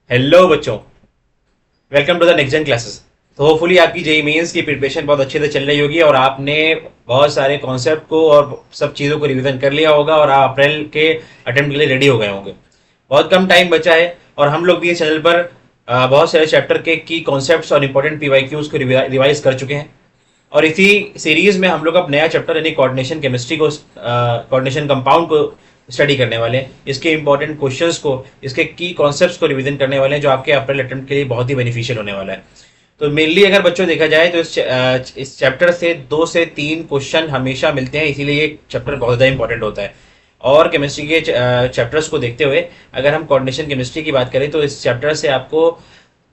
Hello बच्चों, welcome to the next gen classes. तो hopefully आपकी जेई मेंस की प्रिपरेशन बहुत अच्छे से चल रही होगी और आपने बहुत सारे कॉन्सेप्ट को और सब चीज़ों को रिवीजन कर लिया होगा और आप अप्रैल के अटेम्प्ट के लिए रेडी हो गए होंगे। बहुत कम टाइम बचा है और हम लोग भी इस चैनल पर बहुत सारे चैप्टर के की कॉन्सेप्ट्स और इंपॉर्टेंट पीवाईक्यूज को रिवाइज कर चुके हैं। और इसी सीरीज में हम लोग अब नया चैप्टर यानी कोऑर्डिनेशन केमिस्ट्री को कोऑर्डिनेशन कंपाउंड को स्टडी करने वाले हैं। इसके इंपॉर्टेंट क्वेश्चंस को, इसके की कॉन्सेप्ट्स को रिवीजन करने वाले हैं, जो आपके अप्रैल अटेम्प्ट के लिए बहुत ही बेनिफिशियल होने वाला है। तो मेनली अगर बच्चों देखा जाए तो इस चैप्टर से 2 से 3 क्वेश्चन हमेशा मिलते हैं, इसीलिए ये चैप्टर बहुत ज़्यादा इंपॉर्टेंट होता है। और केमिस्ट्री के चैप्टर्स को देखते हुए अगर हम कोऑर्डिनेशन केमिस्ट्री की बात करें तो इस चैप्टर से आपको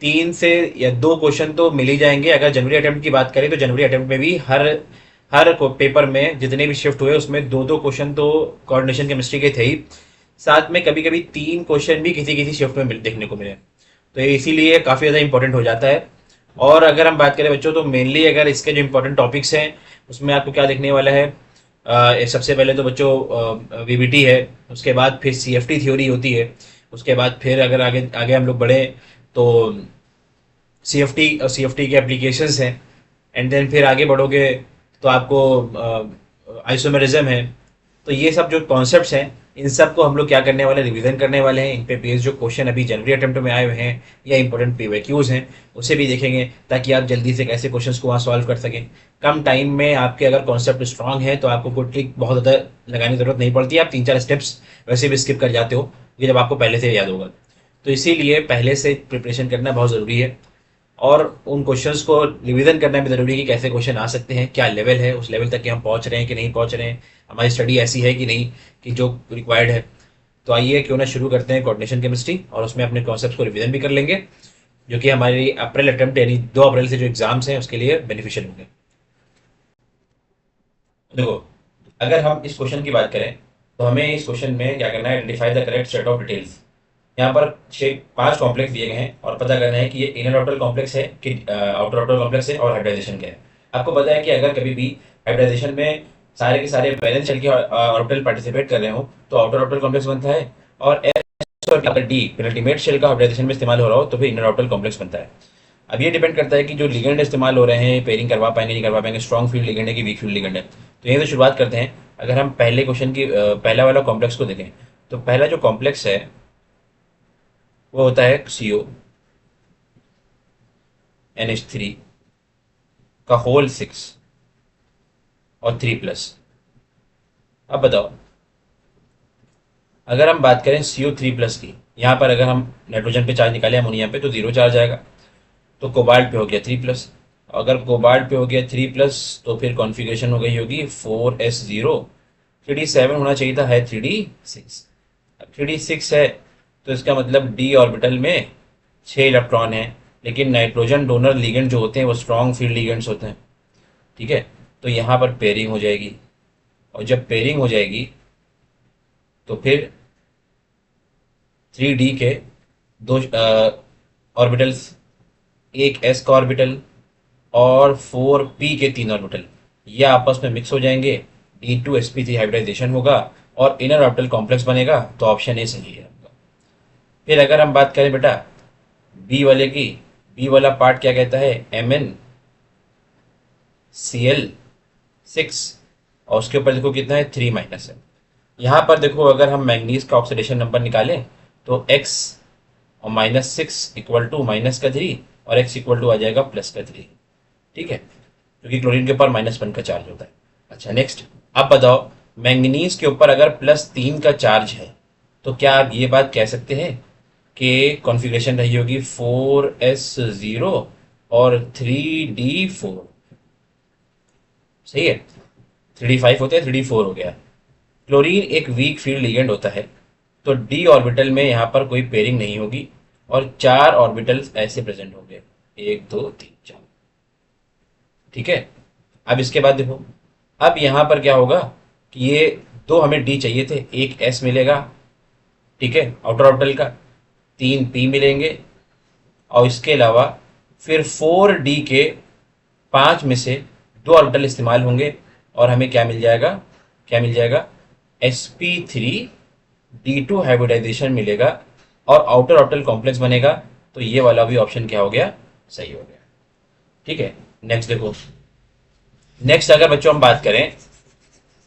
3 से या 2 क्वेश्चन तो मिल ही जाएंगे। अगर जनवरी अटेम्प्ट की बात करें तो जनवरी अटेम्प्ट में भी हर पेपर में जितने भी शिफ्ट हुए उसमें 2 क्वेश्चन तो कोऑर्डिनेशन केमिस्ट्री के थे ही। साथ में कभी कभी 3 क्वेश्चन भी किसी किसी शिफ्ट में देखने को मिले। तो ये इसीलिए काफ़ी ज़्यादा इंपॉर्टेंट हो जाता है। और अगर हम बात करें बच्चों तो मेनली अगर इसके जो इंपॉर्टेंट टॉपिक्स हैं उसमें आपको क्या देखने वाला है। सबसे पहले तो बच्चों वीबीटी है, उसके बाद फिर सीएफटी थ्योरी होती है, उसके बाद फिर अगर आगे आगे हम लोग बढ़े तो सीएफटी के एप्लीकेशंस हैं। एंड देन फिर आगे बढ़ोगे तो आपको आइसोमेरिज्म है। तो ये सब जो कॉन्सेप्ट्स हैं इन सब को हम लोग क्या करने वाले, रिवीजन करने वाले हैं। इन पे बेस्ड जो क्वेश्चन अभी जनवरी अटेम्प्ट में आए हुए हैं या इंपॉर्टेंट पीवाईक्यूज हैं उसे भी देखेंगे, ताकि आप जल्दी से कैसे क्वेश्चंस को वहाँ सॉल्व कर सकें। कम टाइम में आपके अगर कॉन्सेप्ट स्ट्रांग है तो आपको कोई ट्रिक बहुत ज़्यादा लगाने की जरूरत नहीं पड़ती, आप 3 4 स्टेप्स वैसे भी स्किप कर जाते हो, ये जब आपको पहले से याद होगा। तो इसीलिए पहले से प्रिपरेशन करना बहुत ज़रूरी है। और उन क्वेश्चंस को रिवीजन करना भी जरूरी है कि कैसे क्वेश्चन आ सकते हैं, क्या लेवल है, उस लेवल तक कि हम पहुंच रहे हैं कि नहीं पहुंच रहे हैं, हमारी स्टडी ऐसी है कि नहीं कि जो रिक्वायर्ड है। तो आइए क्यों ना शुरू करते हैं कोऑर्डिनेशन केमिस्ट्री और उसमें अपने कॉन्सेप्ट्स को रिवीजन भी कर लेंगे, जो कि हमारी अप्रैल अटेम्प्ट यानी 2 अप्रैल से जो एग्जाम्स हैं उसके लिए बेनिफिशियल होंगे। देखो, अगर हम इस क्वेश्चन की बात करें तो हमें इस क्वेश्चन में क्या करना है, identify the correct set of details. यहाँ पर 5 कॉम्प्लेक्स दिए गए हैं और पता करना है कि ये इनर ऑर्बिटल कॉम्प्लेक्स है कि आउटर ऑर्बिटल कॉम्प्लेक्स है और हाइब्रिडाइजेशन क्या है। आपको पता है कि अगर कभी भी हाइब्रिडाइजेशन में सारे के सारे बैलेंस शेल के ऑर्बिटल पार्टिसिपेट कर रहे हो तो आउटर ऑर्बिटल कॉम्प्लेक्स बनता है। और एस और अगर डी पेनल्टीमेट शेल का हाइब्रिडाइजेशन में इस्तेमाल हो रहा हो तो फिर इनर ऑर्बिटल कॉम्प्लेक्स बनता है। अब ये डिपेंड करता है कि जो लिगेंड इस्तेमाल हो रहे हैं पेयरिंग करवा पाएंगे नहीं करवा पाएंगे, स्ट्रॉन्ग फील्ड लिगेंड है कि वीक फील्ड लिगेंड है। तो यहीं से शुरुआत करते हैं। अगर हम पहले क्वेश्चन की पहला वाला कॉम्प्लेक्स को देखें तो पहला जो कॉम्प्लेक्स है वो होता है CONH3 का होल 6 और 3+। अब बताओ, अगर हम बात करें CO3+ की, यहाँ पर अगर हम नाइट्रोजन पे चार्ज निकाले अमोनिया पे तो 0 चार्ज आएगा। तो कोबाल्ट पे हो गया 3+। अगर कोबाल्ट पे हो गया 3+, तो फिर कॉन्फ़िगरेशन हो गई होगी 4s0। 3d7 होना चाहिए था, है 3d6। अब 3d6 है तो इसका मतलब डी ऑर्बिटल में 6 इलेक्ट्रॉन है, लेकिन नाइट्रोजन डोनर लिगेंड जो होते हैं वो स्ट्रॉन्ग फील्ड लिगेंड्स होते हैं। ठीक है, तो यहाँ पर पेयरिंग हो जाएगी। और जब पेयरिंग हो जाएगी तो फिर 3d के 2 ऑर्बिटल्स, एक s का ऑर्बिटल और 4p के 3 ऑर्बिटल, ये आपस में मिक्स हो जाएंगे। D2sp3 हाइब्रिडाइजेशन होगा और इनर ऑर्बिटल कॉम्प्लेक्स बनेगा। तो ऑप्शन ए सही है आपका। फिर अगर हम बात करें बेटा बी वाले की, बी वाला पार्ट क्या कहता है, MnCl6। और उसके ऊपर देखो कितना है, 3- है। यहाँ पर देखो अगर हम मैंगनीज का ऑक्सीडेशन नंबर निकालें तो x और -6 इक्वल टू -3 और x इक्वल टू आ जाएगा +3। ठीक है, क्योंकि क्लोरीन के ऊपर -1 का चार्ज होता है। अच्छा नेक्स्ट, अब बताओ मैंगनीज के ऊपर अगर +3 का चार्ज है तो क्या आप ये बात कह सकते हैं कि कॉन्फ़िगरेशन रही होगी 4s0 और 3d4। सही है, 3d5 होता है, 3d4 हो गया। क्लोरीन एक वीक फील्ड लिगेंड होता है, तो डी ऑर्बिटल में यहाँ पर कोई पेयरिंग नहीं होगी और 4 ऑर्बिटल्स ऐसे प्रेजेंट होंगे, 1 2 3 4। ठीक है, अब इसके बाद देखो, अब यहाँ पर क्या होगा कि ये दो हमें डी चाहिए थे, एक एस मिलेगा। ठीक है, आउटर ऑर्बिटल का 3p मिलेंगे। और इसके अलावा फिर 4d के 5 में से 2 ऑर्बिटल इस्तेमाल होंगे और हमें क्या मिल जाएगा, क्या मिल जाएगा, sp3 D2 हाइब्रिडाइजेशन मिलेगा। और आउटर ऑर्बिटल कॉम्प्लेक्स बनेगा, तो ये वाला भी ऑप्शन क्या हो गया, सही हो गया। ठीक है, नेक्स्ट देखो। नेक्स्ट अगर बच्चों हम बात करें,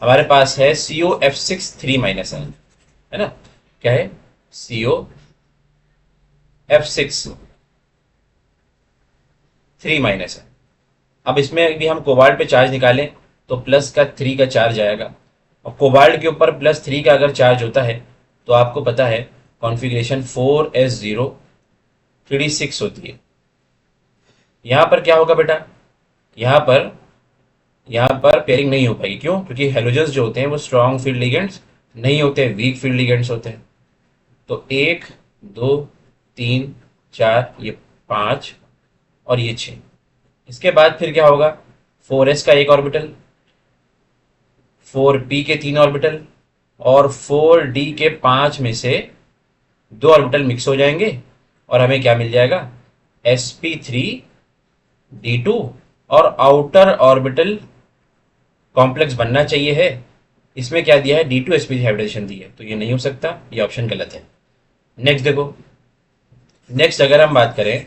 हमारे पास है COF6 3 - n, है ना, क्या है, COF6 3 - n। अब इसमें भी हम कोबाल्ट पे चार्ज निकालें तो प्लस का 3 का चार्ज आएगा, और कोबाल्ट के ऊपर +3 का अगर चार्ज होता है तो आपको पता है कॉन्फ़िगरेशन 4s0 3d6 होती है। यहाँ पर क्या होगा बेटा, यहाँ पर पेयरिंग नहीं हो पाएगी। क्यों? क्योंकि हेलोजन्स जो होते हैं वो स्ट्रॉन्ग फील्ड लिगेंड्स नहीं होते, वीक फील्ड लिगेंड्स होते हैं। तो 1 2 3 4, ये 5 और ये 6। इसके बाद फिर क्या होगा, 4s का एक ऑर्बिटल, 4p के 3 ऑर्बिटल, और 4d के 5 में से 2 ऑर्बिटल मिक्स हो जाएंगे, और हमें क्या मिल जाएगा, sp3d2। और आउटर ऑर्बिटल कॉम्प्लेक्स बनना चाहिए है, इसमें क्या दिया है, D2sp3 हाइब्रिडेशन दी है, तो ये नहीं हो सकता, ये ऑप्शन गलत है। नेक्स्ट देखो, नेक्स्ट अगर हम बात करें,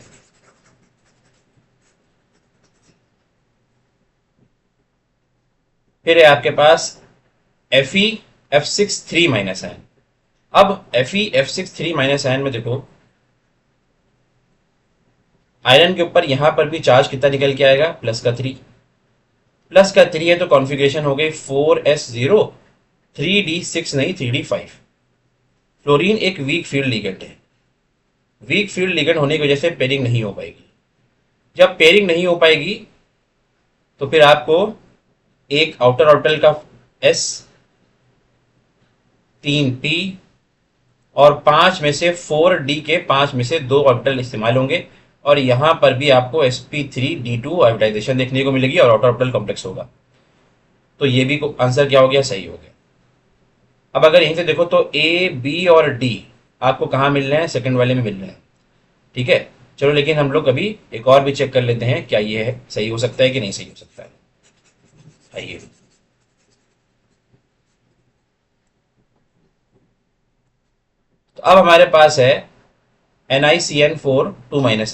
फिर है आपके पास FeF6 3 - n। अब FeF6 3 - n में देखो, आयरन के ऊपर यहां पर भी चार्ज कितना निकल के आएगा, +3 है, तो कॉन्फ़िगरेशन हो गई 4s0 3d6 नहीं 3d5। फ्लोरीन एक वीक फील्ड लिगेंड है, वीक फील्ड लिगेंड होने की वजह से पेयरिंग नहीं हो पाएगी। जब पेयरिंग नहीं हो पाएगी तो फिर आपको एक आउटर ऑर्बिटल का s, 3p और 5 में से 4d के 5 में से 2 ऑर्बिटल इस्तेमाल होंगे, और यहां पर भी आपको sp3d2 ऑर्बिटाइजेशन देखने को मिलेगी और आउटर ऑर्बिटल कॉम्प्लेक्स होगा। तो ये भी आंसर क्या हो गया, सही हो गया। अब अगर यहीं से देखो तो A, B और D आपको कहाँ मिल रहे हैं, सेकंड वाले में मिल रहे हैं। ठीक है, चलो, लेकिन हम लोग अभी एक और भी चेक कर लेते हैं, क्या ये है सही हो सकता है कि नहीं सही हो सकता है। आइए, तो अब हमारे पास है NiCN4 2 - n,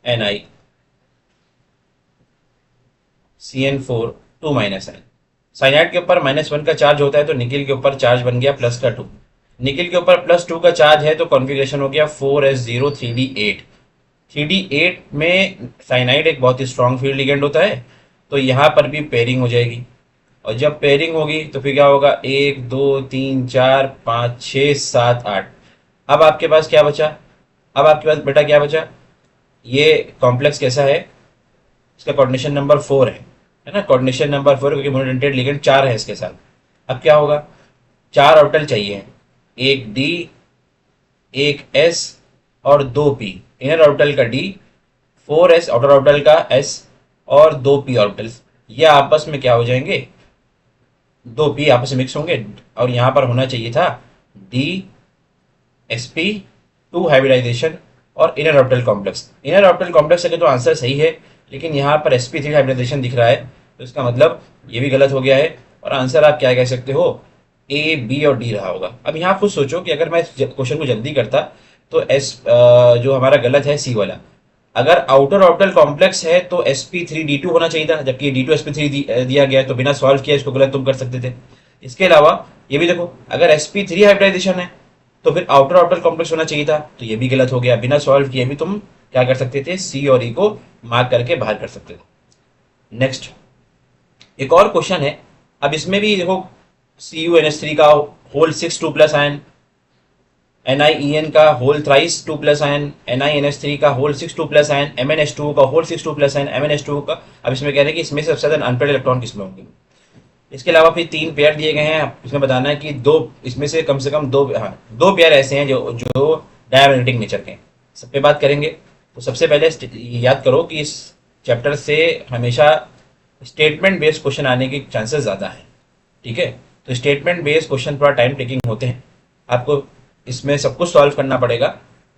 NiCN4 2 - n। Cyanide के ऊपर -1 का चार्ज होता है, तो निकिल के ऊपर चार्ज बन गया +2। निकिल के ऊपर +2 का चार्ज है, तो कॉन्फ़िगरेशन हो गया 4s0 3d8। 3d8 में साइनाइड एक बहुत ही स्ट्रॉन्ग फील्ड लिगेंड होता है, तो यहाँ पर भी पेयरिंग हो जाएगी। और जब पेयरिंग होगी तो फिर क्या होगा, 1 2 3 4 5 6 7 8। अब आपके पास क्या बचा, अब आपके पास बेटा क्या बचा, ये कॉम्प्लेक्स कैसा है, इसका कोऑर्डिनेशन नंबर 4 है ना, कोऑर्डिनेशन नंबर 4 क्योंकि मोनोडेंटेड लिगेंड 4 है इसके साथ। अब क्या होगा, 4 ऑर्बिटल चाहिए, एक डी, एक एस और 2p। इनर ऑर्बिटल का डी, 4s आउटर ऑर्बिटल का s और 2p ऑर्बिटल्स, ये आपस में क्या हो जाएंगे, 2p आपस में मिक्स होंगे, और यहां पर होना चाहिए था DsP2 हाइब्रिडाइजेशन और inner orbital complex. Inner orbital complex अगर तो आंसर सही है, लेकिन यहाँ पर sp3 हाइब्रिडाइजेशन दिख रहा है, तो इसका मतलब ये भी गलत हो गया है, और आंसर आप क्या कह सकते हो, A, B और D रहा होगा। अब यहाँ खुद सोचो कि अगर मैं इस क्वेश्चन को जल्दी करता तो जो हमारा गलत है C वाला, अगर आउटर ऑर्बिटल कॉम्प्लेक्स है तो sp3d2 होना चाहिए था, जबकि D2sp3 दिया गया है, तो बिना सॉल्व किया इसको गलत तुम कर सकते थे। इसके अलावा ये भी देखो, अगर sp3 हाइब्रिडाइजेशन है तो फिर आउटर ऑर्बिटल कॉम्प्लेक्स होना चाहिए था, तो ये भी गलत हो गया। बिना सॉल्व किए भी तुम क्या कर सकते थे, C और E को मार्क करके बाहर कर सकते थे। नेक्स्ट एक और क्वेश्चन है, अब इसमें भी देखो, CuNH3 का होल 6 2+ आयन, NiEN का होल थ्राइस 2+ आयन, NiNH3 का होल 6 2+ आयन, MnH2 का होल 6 2+ आयन, MnH2 का। अब इसमें कह रहे हैं कि इसमें से सबसे ज्यादा अनपेयर्ड इलेक्ट्रॉन किसमें होंगे। इसके अलावा फिर 3 पेयर दिए गए हैं, इसमें बताना है कि दो इसमें से कम दो, हाँ 2 पेयर ऐसे हैं जो जो डायमैग्नेटिक नेचर के हैं। सब पे बात करेंगे। तो सबसे पहले याद करो कि इस चैप्टर से हमेशा स्टेटमेंट बेस्ड क्वेश्चन आने के चांसेस ज़्यादा हैं। ठीक है, तो स्टेटमेंट बेस्ड क्वेश्चन थोड़ा टाइम टेकिंग होते हैं, आपको इसमें सब कुछ सॉल्व करना पड़ेगा,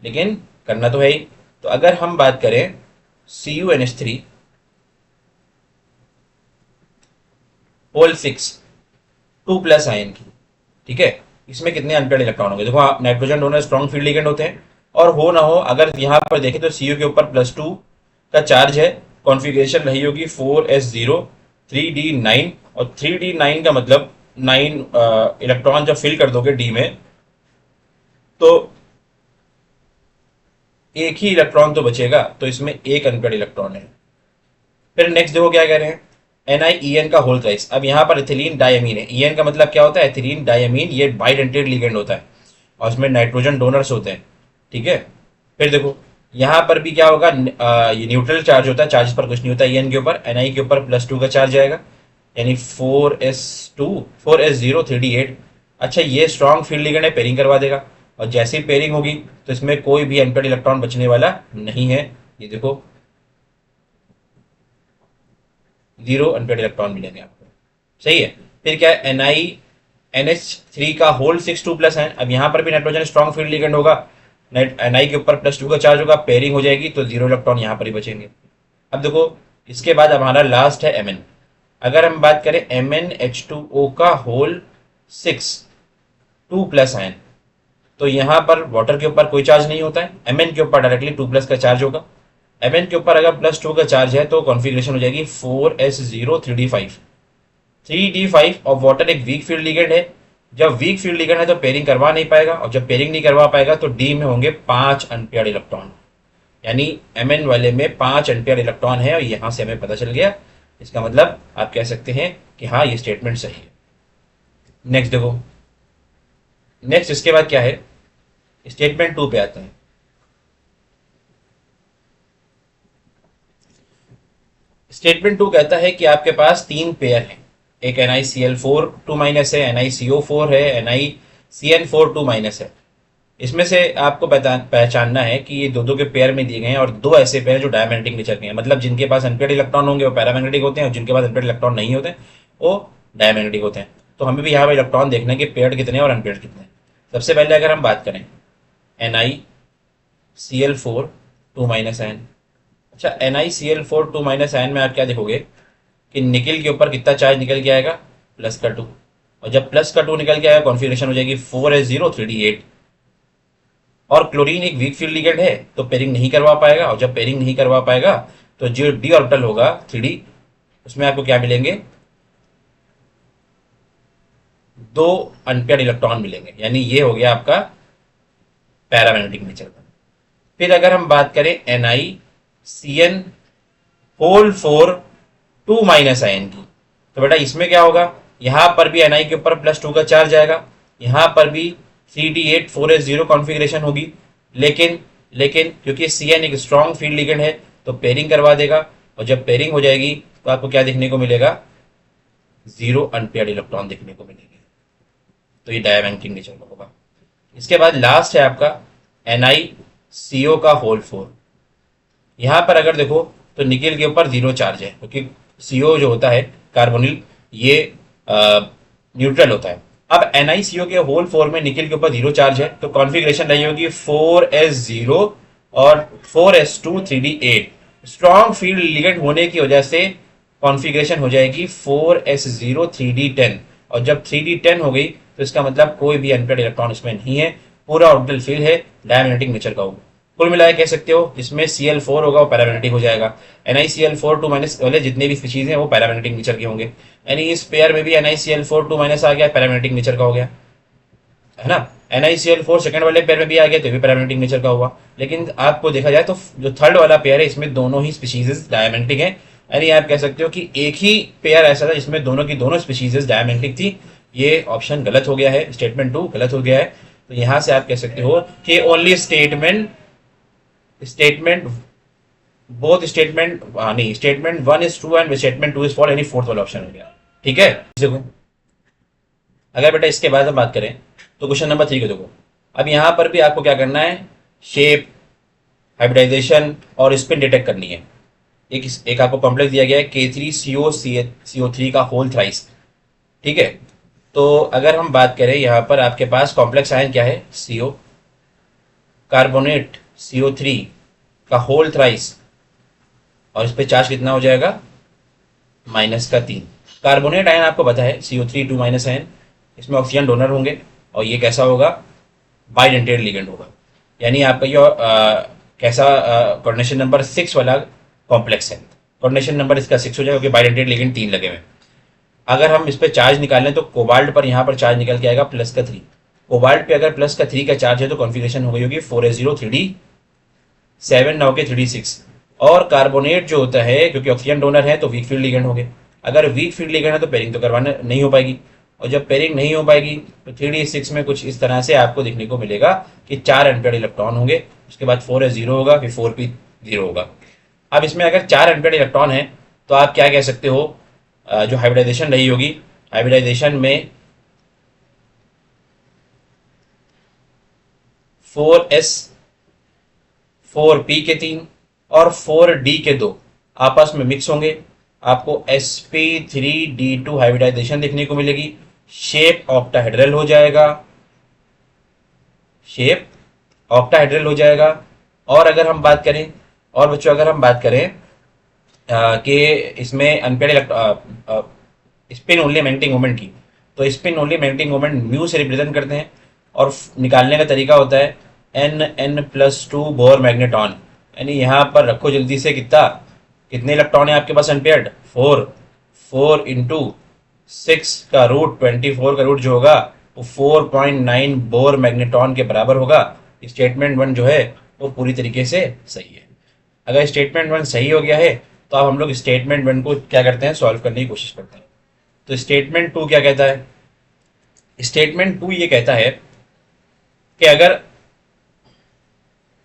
लेकिन करना तो है ही। तो अगर हम बात करें CuNH3 होल 6 2+ आयन की, ठीक है, इसमें कितने अनपेयर्ड इलेक्ट्रॉन होंगे। देखो nitrogen donor strong field ligand होते हैं, और हो ना हो अगर यहाँ पर देखें तो सीओ के ऊपर +2 का चार्ज है, कॉन्फ़िगरेशन रही होगी 4s0 3d9, और 3d9 का मतलब 9 इलेक्ट्रॉन जब फिल कर दोगे डी में तो एक ही इलेक्ट्रॉन तो बचेगा, तो इसमें एक अनपेयर्ड इलेक्ट्रॉन है। फिर नेक्स्ट देखो क्या कह रहे हैं, NiEN का होल थ्राइस। अब यहाँ पर एथिलीन डायमीन है, EN का मतलब क्या होता है, एथिलीन डायमीन, ये बाइडेंटेड लिगेंड होता है और इसमें नाइट्रोजन डोनर्स होते हैं, ठीक है। फिर देखो यहाँ पर भी क्या होगा, ये न्यूट्रल चार्ज होता है, चार्ज पर कुछ नहीं होता EN के ऊपर, Ni के ऊपर +2 का चार्ज आएगा, यानी 4s0 3d8। अच्छा ये स्ट्रॉन्ग फील्ड लिगेंड है, पेयरिंग करवा देगा, और जैसे ही पेयरिंग होगी तो इसमें कोई भी अनपेयर्ड इलेक्ट्रॉन बचने वाला नहीं है। ये देखो 0 अनपेयर्ड इलेक्ट्रॉन मिलेंगे आपको, सही है। फिर क्या है, NiNH3 का होल 6 2+ है। अब यहाँ पर भी नाइट्रोजन स्ट्रॉन्ग फील्ड लिगेंड होगा, Ni के ऊपर +2 का चार्ज होगा, पेयरिंग हो जाएगी तो 0 इलेक्ट्रॉन यहाँ पर ही बचेंगे। अब देखो इसके बाद हमारा लास्ट है Mn। अगर हम बात करें MnH2O का होल 6 2+ आयन, तो यहाँ पर वाटर के ऊपर कोई चार्ज नहीं होता है, Mn के ऊपर डायरेक्टली 2+ का चार्ज होगा। Mn के ऊपर अगर +2 का चार्ज है तो कॉन्फ़िगरेशन हो जाएगी 4s0 3d5। 3d5 और वाटर एक वीक फील्ड लिगेंड है, जब वीक फील्ड लिगेंड है तो पेयरिंग करवा नहीं पाएगा, और जब पेयरिंग नहीं करवा पाएगा तो डी में होंगे 5 अनपेयर्ड इलेक्ट्रॉन, यानी Mn वाले में 5 अनपेयर्ड इलेक्ट्रॉन है, और यहां से हमें पता चल गया। इसका मतलब आप कह सकते हैं कि हाँ ये स्टेटमेंट सही है। नेक्स्ट देखो, नेक्स्ट इसके बाद क्या है, स्टेटमेंट 2 पे आते हैं। स्टेटमेंट 2 कहता है कि आपके पास 3 पेयर हैं, एक NiCl4 2- है, NiCO4 है, NiCN4 2- है। इसमें से आपको पहचानना है कि ये दो के पेयर में दिए गए हैं, और दो ऐसे पेयर जो डायमैग्नेटिक नेचर के हैं, मतलब जिनके पास अनपेयर्ड इलेक्ट्रॉन होंगे वो पैरामैग्नेटिक होते हैं, और जिनके पास अनपेयर्ड इलेक्ट्रॉन नहीं होते वो डायमैग्नेटिक होते हैं। तो हमें भी यहाँ पर इलेक्ट्रॉन देखना है कि पेयर्ड कितने हैं और अनपेयर्ड कितने हैं। सबसे पहले अगर हम बात करें NiCl4 2- आयन। अच्छा NiCl4 2- आयन में आप क्या देखोगे कि निकल के ऊपर कितना चार्ज निकल के आएगा, +2, और जब +2 निकल के आएगा कॉन्फ़िगरेशन हो जाएगी 4s0 3d8। और क्लोरीन एक वीक फील्ड लिगेंड है तो पेयरिंग नहीं करवा पाएगा, और जब पेयरिंग नहीं करवा पाएगा तो जो डी ऑर्बिटल होगा 3d, उसमें आपको क्या मिलेंगे, 2 अनपेयर्ड इलेक्ट्रॉन मिलेंगे, यानी ये हो गया आपका पैरामैग्नेटिक नेचर का। फिर अगर हम बात करें NiCN4 2- आयन की, तो बेटा इसमें क्या होगा, यहां पर भी Ni के ऊपर +2 का चार्ज आएगा, यहां पर भी 3d8 4s0 कॉन्फ़िगरेशन होगी, लेकिन लेकिन क्योंकि Cn एक स्ट्रॉन्ग फील्ड लिगेंड है तो पेयरिंग करवा देगा, और जब पेयरिंग हो जाएगी तो आपको क्या देखने को मिलेगा, 0 अनपेयर्ड इलेक्ट्रॉन देखने को मिलेंगे। तो ये डायमैग्नेटिक नेचर का होगा। इसके बाद लास्ट है आपका NiCO का होल 4। यहां पर अगर देखो तो निकेल के ऊपर 0 चार्ज है, क्योंकि CO जो होता है कार्बोनिल, ये न्यूट्रल होता है। अब NiCO के होल 4 में निकेल के ऊपर 0 चार्ज है, तो कॉन्फ़िगरेशन रही होगी 4s0 और 4s2 3d8। Strong field ligand होने की वजह से कॉन्फ़िगरेशन हो जाएगी 4s0 3d10, और जब 3d10 हो गई तो इसका मतलब कोई भी अनपेयर्ड इलेक्ट्रॉन इसमें नहीं है, पूरा ऑर्बिटल फील्ड है, डायमैग्नेटिक नेचर का होगा। कुल मिलाकर कह सकते हो इसमें Cl4 होगा वो पैरामैग्नेटिक हो जाएगा, NiCl4 2- वाले जितने भी स्पीशीज हैं वो पैरामैग्नेटिक नेचर के होंगे, यानी इस पेयर में भी NiCl4 2- आ गया, पैरामैग्नेटिक नेचर का हो गया, है ना। NiCl4 सेकंड वाले पेयर में भी आ गया तो भी पैरामैग्नेटिक नेचर का हुआ। लेकिन आपको देखा जाए तो जो थर्ड वाला पेयर है इसमें दोनों ही स्पीशीज डायमैग्नेटिक है, यानी आप कह सकते हो कि एक ही पेयर ऐसा था जिसमें दोनों की दोनों स्पीशीज डायमैग्नेटिक थी। ये ऑप्शन गलत हो गया है, स्टेटमेंट 2 गलत हो गया है। तो यहां से आप कह सकते हो कि ओनली स्टेटमेंट बोथ स्टेटमेंट नहीं, statement 1 is true and statement 2 is false, यानी फोर्थ वाला ऑप्शन हो गया, ठीक है। देखो अगर बेटा इसके बाद हम बात करें तो क्वेश्चन नंबर 3 को देखो। अब यहां पर भी आपको क्या करना है, शेप, हाइब्रिडाइजेशन और स्पिन डिटेक्ट करनी है। एक आपको कॉम्प्लेक्स दिया गया है K3CO3 का होल थ्राइस, ठीक है। तो अगर हम बात करें यहाँ पर आपके पास कॉम्प्लेक्स आयन क्या है, CO, कार्बोनेट CO3 का होल थ्राइस, और इस पे चार्ज कितना हो जाएगा, -3। कार्बोनेट आयन आपको पता है CO3 2- आयन, इसमें ऑक्सीजन डोनर होंगे, और ये कैसा होगा, बाइडेंटेड लिगेंड होगा। यानी आपका ये कैसा कोऑर्डिनेशन नंबर 6 वाला कॉम्प्लेक्स है। कोऑर्डिनेशन नंबर इसका 6 हो जाएगा क्योंकि बाइडेंटेड लिगेंड 3 लगे हुए हैं। अगर हम इस पर चार्ज निकालें तो कोबाल्ट पर यहाँ पर चार्ज निकल के आएगा +3। कोबाल्ट पे अगर +3 का चार्ज है तो कॉन्फिगरेशन हो गई होगी 4s0 3d7 ना होके 3d6। और कार्बोनेट जो होता है क्योंकि ऑक्सीजन डोनर है तो वीक फील्ड लिगेंड हो गए। अगर वीक फील्ड लिगेंड है तो पेयरिंग तो करवाना नहीं हो पाएगी, और जब पेयरिंग नहीं हो पाएगी तो 3d6 में कुछ इस तरह से आपको देखने को मिलेगा कि 4 अनपेयर्ड इलेक्ट्रॉन होंगे, उसके बाद 4s0 होगा, फिर 4p0 होगा। अब इसमें अगर 4 अनपेयर्ड इलेक्ट्रॉन है तो आप क्या कह सकते हो, जो हाइब्रिडाइजेशन रही होगी, हाइब्रिडाइजेशन में 4s 4p के 3 और 4d के 2 आपस में मिक्स होंगे, आपको sp3d2 हाइब्रिडाइजेशन देखने को मिलेगी। शेप ऑक्टाहेड्रल हो जाएगा, शेप ऑक्टाहेड्रल हो जाएगा। और अगर हम बात करें, और बच्चों अगर हम बात करें कि इसमें unpaired spin only magnetic moment की, तो spin only magnetic moment mu से रिप्रेजेंट करते हैं, और निकालने का तरीका होता है N+2 बोर मैग्नेटॉन। यानी यहाँ पर रखो जल्दी से कितने इलेक्ट्रॉन है आपके पास अनपेयर्ड, 4। 4 इंटू 6 का रूट 24 का रूट जो होगा वो 4.9 बोर मैग्नेटॉन के बराबर होगा। स्टेटमेंट 1 जो है वो पूरी तरीके से सही है। अगर स्टेटमेंट 1 सही हो गया है तो अब हम लोग स्टेटमेंट 1 को क्या करते हैं, सॉल्व करने की कोशिश करते हैं। तो स्टेटमेंट 2 क्या कहता है, स्टेटमेंट 2 ये कहता है कि अगर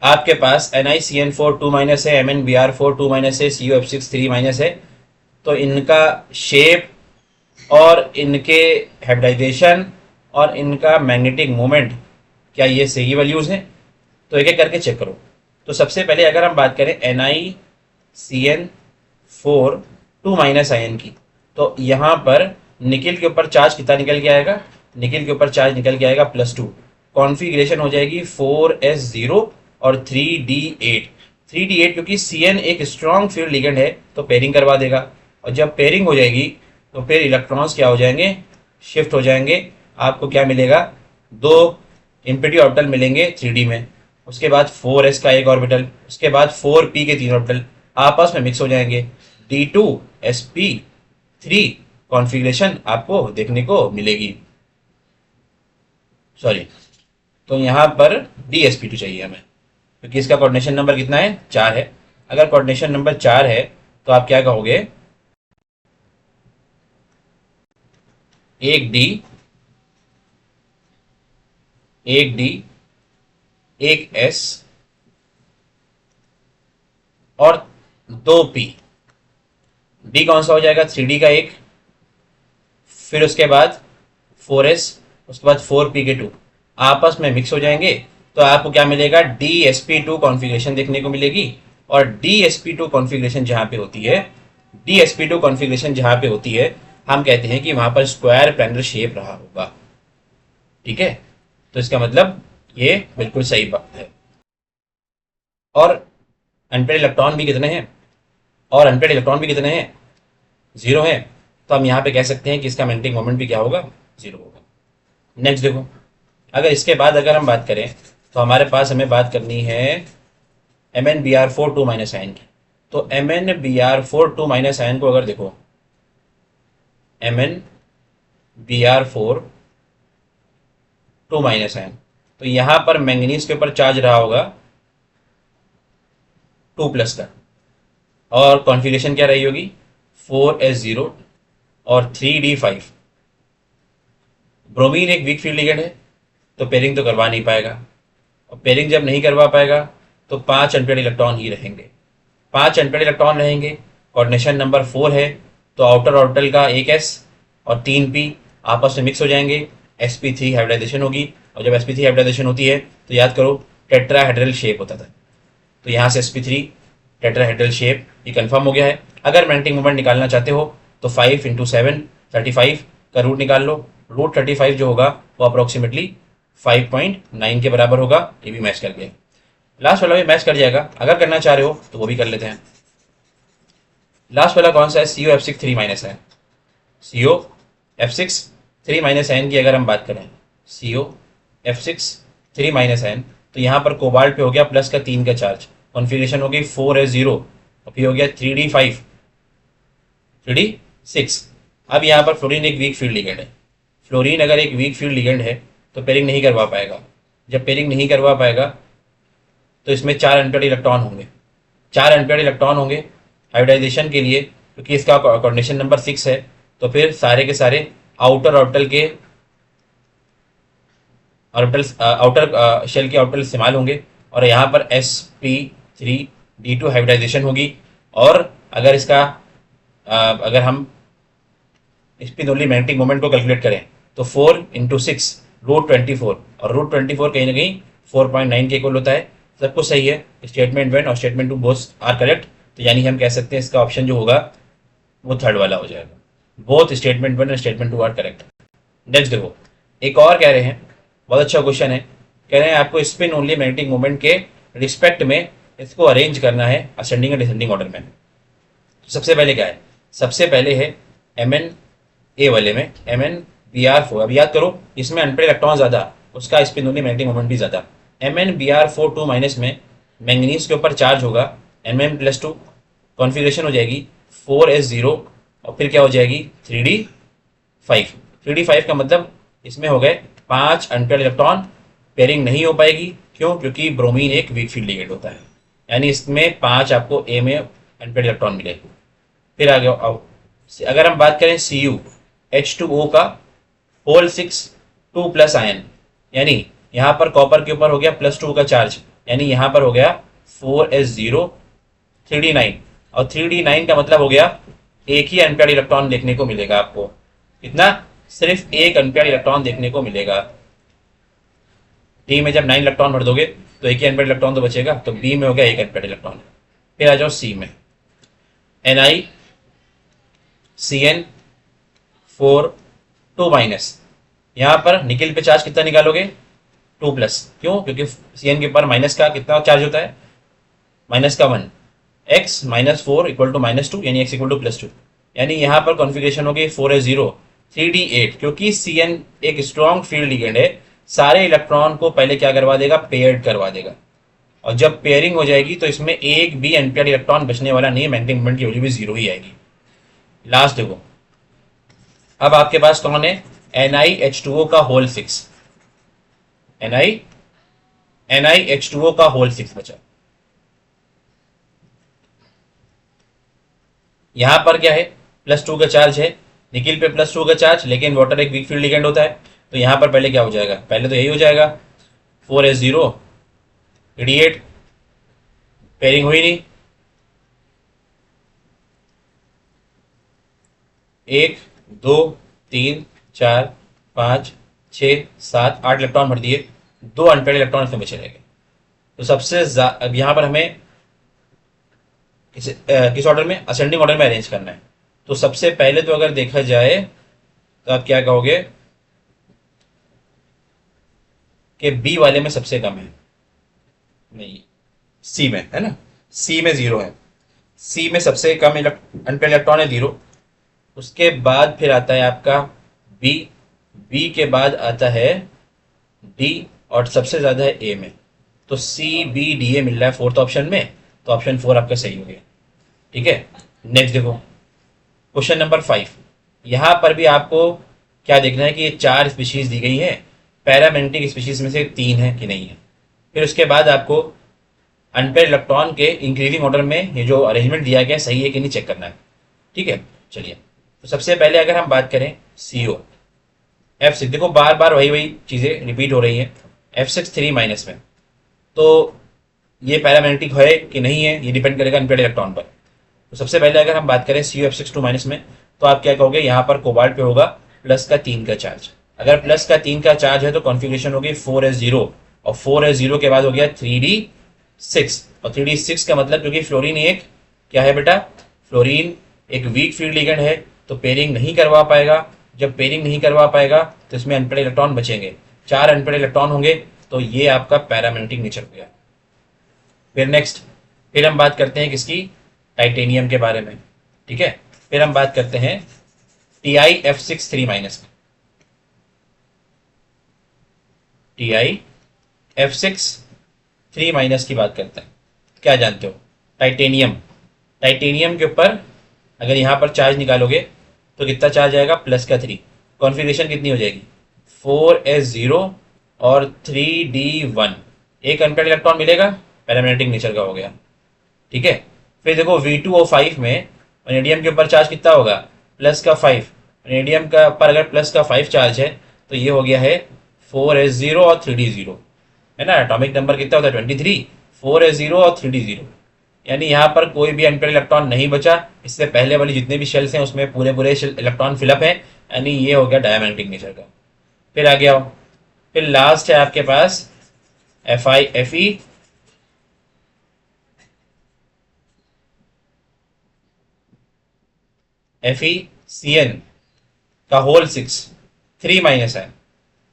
आपके पास NiCN4 2 माइनस है, MnBr4 2 माइनस है, CuF6 3 माइनस है, तो इनका शेप और इनके हाइब्रिडाइजेशन और इनका मैग्नेटिक मोमेंट क्या ये सही वैल्यूज हैं? तो एक एक करके चेक करो। तो सबसे पहले अगर हम बात करें NiCN4 2 माइनस आयन की, तो यहाँ पर निकिल के ऊपर चार्ज कितना निकल के आएगा, निकिल के ऊपर चार्ज निकल के आएगा +2। कॉन्फ़िगरेशन हो जाएगी 4s0 और 3d8। 3d8 क्योंकि Cn एक स्ट्रॉन्ग फील्ड लिगेंड है तो पेयरिंग करवा देगा, और जब पेयरिंग हो जाएगी तो फिर इलेक्ट्रॉन्स क्या हो जाएंगे, शिफ्ट हो जाएंगे। आपको क्या मिलेगा, 2 इम्पिटी ऑर्बिटल मिलेंगे 3d में, उसके बाद 4s का एक ऑर्बिटल, उसके बाद 4p के 3 ऑर्बिटल आपस में मिक्स हो जाएंगे। d2sp3 कॉन्फ़िगरेशन आपको देखने को मिलेगी, सॉरी, तो यहाँ पर dsp2 चाहिए हमें क्योंकि इसका कोऑर्डिनेशन नंबर कितना है, 4 है। अगर कोऑर्डिनेशन नंबर 4 है तो आप क्या कहोगे, एक डी, एक एस और 2p। डी कौन सा हो जाएगा, 3d का एक, फिर उसके बाद 4s, उसके बाद 4p के 2 आपस में मिक्स हो जाएंगे, तो आपको क्या मिलेगा, dsp2 कॉन्फ़िगरेशन देखने को मिलेगी। और dsp2 कॉन्फ़िगरेशन जहां पे होती है, dsp2 कॉन्फ़िगरेशन जहां पे होती है, हम कहते हैं कि वहां पर स्क्वायर प्लेनर शेप रहा होगा। ठीक है, तो इसका मतलब ये बिल्कुल सही बात है। और अनपेयर्ड इलेक्ट्रॉन भी कितने हैं, और अनपेयर्ड इलेक्ट्रॉन भी कितने हैं, 0 है, तो हम यहाँ पे कह सकते हैं कि इसका मैग्नेटिक मोमेंट भी क्या होगा, 0 होगा। नेक्स्ट देखो, अगर इसके बाद अगर हम बात करें तो हमारे पास हमें बात करनी है MnBr4 2 माइनस आयन की। तो MnBr4 2 माइनस आयन को अगर देखो, MnBr4 2 माइनस आयन, तो यहाँ पर मैंगनीज के ऊपर चार्ज रहा होगा 2+ का, और कॉन्फ़िगरेशन क्या रही होगी, 4s0 और 3d5। ब्रोमीन एक वीक फील्ड लिगेंड है तो पेयरिंग तो करवा नहीं पाएगा, और पेयरिंग जब नहीं करवा पाएगा तो 5 अनपेयर्ड इलेक्ट्रॉन ही रहेंगे। 5 अनपेयर्ड इलेक्ट्रॉन रहेंगे, कोऑर्डिनेशन नंबर 4 है, तो आउटर ऑर्बिटल का 1s और 3p आपस में मिक्स हो जाएंगे, sp3 हाइब्रिडाइजेशन होगी, और जब sp3 हाइब्रिडाइजेशन होती है तो याद करो टेट्राहेड्रल शेप होता था, तो यहाँ से sp3 टेट्राहेड्रल शेप ये कंफर्म हो गया है। अगर मैग्नेटिक मोमेंट निकालना चाहते हो तो 5 × 7 35 का रूट निकाल लो, रूट 35 जो होगा वो अप्रोक्सीमेटली 5.9 के बराबर होगा। ये भी मैच कर गया, लास्ट वाला भी मैच कर जाएगा। अगर करना चाह रहे हो तो वो भी कर लेते हैं। लास्ट वाला कौन सा है, CuF6 3 माइनस है, CuF6 3 माइनस आयन की अगर हम बात करें CO F6 3 माइनस आयन, तो यहाँ पर कोबाल्ट पे हो गया प्लस का 3 का चार्ज, कॉन्फ़िगरेशन हो गई 4s0 और फिर हो गया 3d5 3d6। अब यहाँ पर फ्लोरीन एक वीक फील्ड लिगेंड है, फ्लोरीन अगर एक वीक फील्ड लिगेंड है तो पेयरिंग नहीं करवा पाएगा। जब पेयरिंग नहीं करवा पाएगा तो इसमें 4 अनपेयर्ड इलेक्ट्रॉन होंगे, 4 अनपेयर्ड इलेक्ट्रॉन होंगे हाइब्रिडाइजेशन के लिए, क्योंकि इसका कोऑर्डिनेशन नंबर 6 है। तो फिर सारे के सारे आउटर ऑर्बिटल के आउटर शेल के ऑर्बिटल इस्तेमाल होंगे और यहाँ पर sp3d2 हाइब्रिडाइजेशन होगी। और अगर इसका अगर हम स्पिन ओनली मैग्नेटिक मोमेंट को कैलकुलेट करें तो 4 × 6 √24, और √24 कहीं ना कहीं 4.9 के इक्वल होता है। सब कुछ सही है, स्टेटमेंट 1 और स्टेटमेंट 2 बोथ आर करेक्ट। तो यानी हम कह सकते हैं इसका ऑप्शन जो होगा वो थर्ड वाला हो जाएगा, बोथ स्टेटमेंट 1 और स्टेटमेंट 2 आर करेक्ट। नेक्स्ट देखो, एक और कह रहे हैं, बहुत अच्छा क्वेश्चन है। कह रहे हैं आपको स्पिन ओनली मैग्नेटिक मोमेंट के रिस्पेक्ट में इसको अरेंज करना है असेंडिंग और डिसेंडिंग ऑर्डर में। सबसे पहले क्या है, सबसे पहले है Mn ए वाले में MnBr4। अब याद करो, इसमें अनपेयर्ड इलेक्ट्रॉन ज़्यादा, उसका स्पिन ओनली मैग्नेटिक मोमेंट भी ज़्यादा। MnBr4 2 माइनस में मैंगनीज के ऊपर चार्ज होगा Mn+2, कॉन्फ़िगरेशन हो जाएगी 4s0 और फिर क्या हो जाएगी 3d5। 3d5 का मतलब इसमें हो गए 5 अनपेयर्ड इलेक्ट्रॉन, पेयरिंग नहीं हो पाएगी। क्यों? क्योंकि ब्रोमीन एक वीक फील्ड लिगेंड होता है, यानी इसमें 5 आपको ए में अनपेयर्ड इलेक्ट्रॉन मिलेगी। फिर आगे अगर हम बात करें Cu H2O का होल 6 2+ आयन, यानी यहाँ पर कॉपर के ऊपर हो गया +2 का चार्ज, यानी यहाँ पर हो गया 4s0 3d9, और 3d9 का मतलब हो गया एक ही अनपेयर्ड इलेक्ट्रॉन देखने को मिलेगा आपको। कितना? सिर्फ एक अनपेयर्ड इलेक्ट्रॉन देखने को मिलेगा। डी में जब 9 इलेक्ट्रॉन भर दोगे तो एक ही अनपेयर्ड इलेक्ट्रॉन तो बचेगा, तो बी में हो गया एक अनपेयर्ड इलेक्ट्रॉन। फिर आ जाओ सी में, NiCN4 2 माइनस, यहाँ पर निकिल पे चार्ज कितना निकालोगे 2+। क्यों? क्योंकि Cn के ऊपर माइनस का कितना चार्ज होता है, माइनस का 1, x -4 = -2, यानी x = +2। यानी यहाँ पर कॉन्फ़िगरेशन होगी 4s0 3d8, क्योंकि Cn एक स्ट्रॉन्ग फील्ड लिगेंड है, सारे इलेक्ट्रॉन को पहले क्या करवा देगा, पेयर्ड करवा देगा। और जब पेयरिंग हो जाएगी तो इसमें एक भी अनपेयर्ड इलेक्ट्रॉन बचने वाला नहीं है, मैग्नेटिक मोमेंट की वैल्यू भी 0 ही आएगी। लास्ट देखो, अब आपके पास कौन है, NiH2O का होल 6, NiH2O का होल 6 बचा। यहां पर क्या है, +2 का चार्ज है, निकिल पे +2 का चार्ज, लेकिन वाटर एक वीक फील्ड लिगेंड होता है। तो यहां पर पहले क्या हो जाएगा, पहले तो यही हो जाएगा 4s0 3d8, पेयरिंग हुई नहीं, 1 2 3 4 5 6 7 8 इलेक्ट्रॉन भर दिए, 2 अनपेयर्ड इलेक्ट्रॉन इसमें बचे रहेंगे। तो सबसे अब यहाँ पर हमें किस ऑर्डर में, असेंडिंग ऑर्डर में अरेंज करना है। तो सबसे पहले तो अगर देखा जाए तो आप क्या कहोगे कि बी वाले में सबसे कम है, नहीं सी में है ना, सी में 0 है, सी में सबसे कम अनपेयर्ड इलेक्ट्रॉन है 0। उसके बाद फिर आता है आपका बी, बी के बाद आता है डी, और सबसे ज्यादा है ए में। तो CBDA मिल रहा है फोर्थ ऑप्शन में, तो ऑप्शन 4 आपका सही हो गया। ठीक है, नेक्स्ट देखो क्वेश्चन नंबर 5। यहां पर भी आपको क्या देखना है कि ये 4 स्पीशीज दी गई है, पैरामैग्नेटिक स्पीशीज में से 3 है कि नहीं है। फिर उसके बाद आपको अनपेयर्ड इलेक्ट्रॉन के इंक्रीजिंग ऑर्डर में ये जो अरेंजमेंट दिया गया सही है कि नहीं चेक करना है। ठीक है, चलिए तो सबसे पहले अगर हम बात करें CO F6, देखो बार बार वही चीजें रिपीट हो रही हैं, F6 3 माइनस में, तो ये पैरामैग्नेटिक है कि नहीं है, ये डिपेंड करेगा अनपेयर्ड इलेक्ट्रॉन पर। तो सबसे पहले अगर हम बात करें CO F6 2 माइनस में, तो आप क्या कहोगे, यहाँ पर कोबाल्ट पे होगा प्लस का 3 का चार्ज। अगर प्लस का 3 का चार्ज है तो कॉन्फ़िगरेशन होगी 4s0, और 4s0 के बाद हो गया 3d6, और 3d6 का मतलब, क्योंकि फ्लोरीन एक क्या है बेटा, फ्लोरीन एक वीक फील्ड लिगेंड है, तो पेयरिंग नहीं करवा पाएगा। जब पेयरिंग नहीं करवा पाएगा तो इसमें अनपेयर्ड इलेक्ट्रॉन बचेंगे, 4 अनपेयर्ड इलेक्ट्रॉन होंगे, तो ये आपका पैरामैग्नेटिक नेचर हो गया। फिर नेक्स्ट, फिर हम बात करते हैं किसकी, टाइटेनियम के बारे में। ठीक है, फिर हम बात करते हैं TiF6 3 माइनस में। TiF6 3 माइनस की बात करता है। क्या जानते हो? टाइटेनियम। टाइटेनियम के ऊपर अगर यहाँ पर चार्ज निकालोगे तो कितना चार्ज आएगा? +3। कॉन्फ़िगरेशन कितनी हो जाएगी? 4s0 और 3d1। एक अनपेयर्ड इलेक्ट्रॉन मिलेगा, पैरामैग्नेटिक नेचर का हो गया। ठीक है। फिर देखो V2O5 में वैनेडियम के ऊपर चार्ज कितना होगा? +5। वैनेडियम का पर अगर +5 चार्ज है तो ये हो गया है 4s0 और 3d0, है ना। एटॉमिक नंबर कितना होता है? 23। 4s0 और 3d0, यानी यहाँ पर कोई भी अनपेयर्ड इलेक्ट्रॉन नहीं बचा। इससे पहले वाली जितने भी शेल्स हैं उसमें पूरे पूरे इलेक्ट्रॉन फिलअप है, यानी ये हो गया डायमैग्नेटिक नेचर का। फिर आ गया, फिर लास्ट है आपके पास FiFe, FeCN का होल 6 3 माइनस है।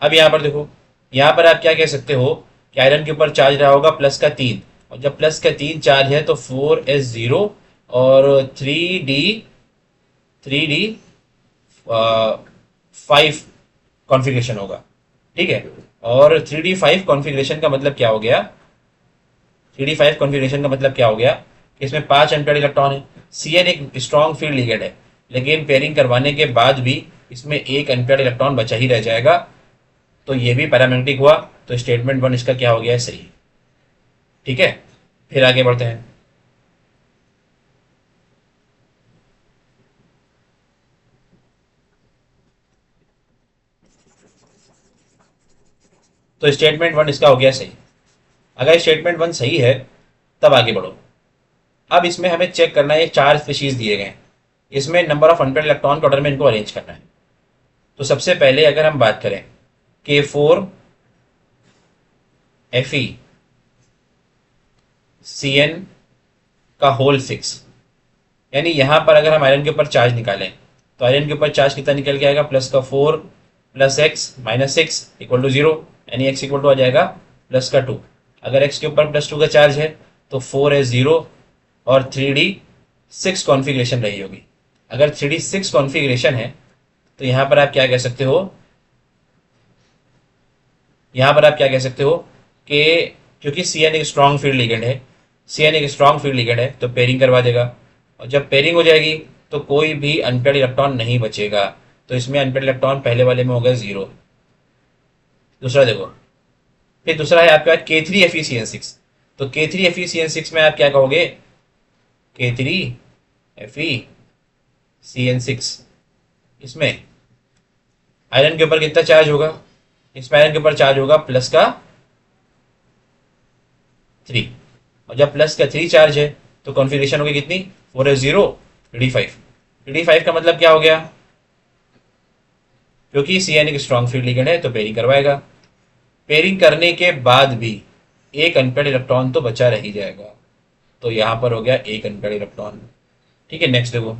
अब यहाँ पर देखो, यहाँ पर आप क्या कह सकते हो कि आयरन के ऊपर चार्ज रहा होगा +3, और जब +3 चार्ज है तो 4s0 और 3d 5 कॉन्फ़िगरेशन होगा। ठीक है। और 3d5 कॉन्फ़िगरेशन का मतलब क्या हो गया? 3d5 कॉन्फ़िगरेशन का मतलब क्या हो गया कि इसमें 5 अनपेयर्ड इलेक्ट्रॉन है। Cn एक स्ट्रॉन्ग फील्ड लिगेंड है, लेकिन पेयरिंग करवाने के बाद भी इसमें एक अनपेयर्ड इलेक्ट्रॉन बचा ही रह जाएगा, तो ये भी पैरामैग्नेटिक हुआ। तो स्टेटमेंट 1 इसका क्या हो गया है? सही। ठीक है। फिर आगे बढ़ते हैं। तो स्टेटमेंट 1 इसका हो गया सही। अगर स्टेटमेंट 1 सही है तब आगे बढ़ो। अब इसमें हमें चेक करना है, ये 4 स्पीशीज दिए गए हैं, इसमें नंबर ऑफ अनपेयर्ड इलेक्ट्रॉन के ऑर्डर में इनको अरेंज करना है। तो सबसे पहले अगर हम बात करें K4 FeCN का होल 6, यानी यहां पर अगर हम आयरन के ऊपर चार्ज निकालें तो आयरन के ऊपर चार्ज कितना निकल के आएगा? +4 +x -6 = 0, यानी x इक्वल टू आ जाएगा +2। अगर x के ऊपर +2 का चार्ज है तो 4s0 और 3d6 कॉन्फ़िगरेशन रही होगी। अगर 3d6 कॉन्फ़िगरेशन है तो यहां पर आप क्या कह सकते हो? यहां पर आप क्या कह सकते हो कि क्योंकि Cn एक स्ट्रॉन्ग फील्ड लिगेंड है, Cn एक स्ट्रॉन्ग फील्ड लिगेंड है तो पेयरिंग करवा देगा, और जब पेयरिंग हो जाएगी तो कोई भी अनपेयर्ड इलेक्ट्रॉन नहीं बचेगा, तो इसमें अनपेयर्ड इलेक्ट्रॉन पहले वाले में होगा 0। दूसरा देखो, फिर दूसरा है आपके पास K3FeCN6। तो K3FeCN6 में आप क्या कहोगे? K3FeCN6, इसमें आयरन के ऊपर कितना चार्ज होगा? इसमें आयरन के ऊपर चार्ज होगा +3, और जब +3 चार्ज है तो कॉन्फ़िगरेशन होगी कितनी? 4s0 3d5। 3d5 का मतलब क्या हो गया? क्योंकि Cn एक स्ट्रॉन्ग फील्ड लिगेंड है तो पेयरिंग करवाएगा। पेयरिंग करने के बाद भी एक अनपेयर्ड इलेक्ट्रॉन तो बचा रह ही जाएगा, तो यहां पर हो गया एक अनपेयर्ड इलेक्ट्रॉन। ठीक है। नेक्स्ट देखो,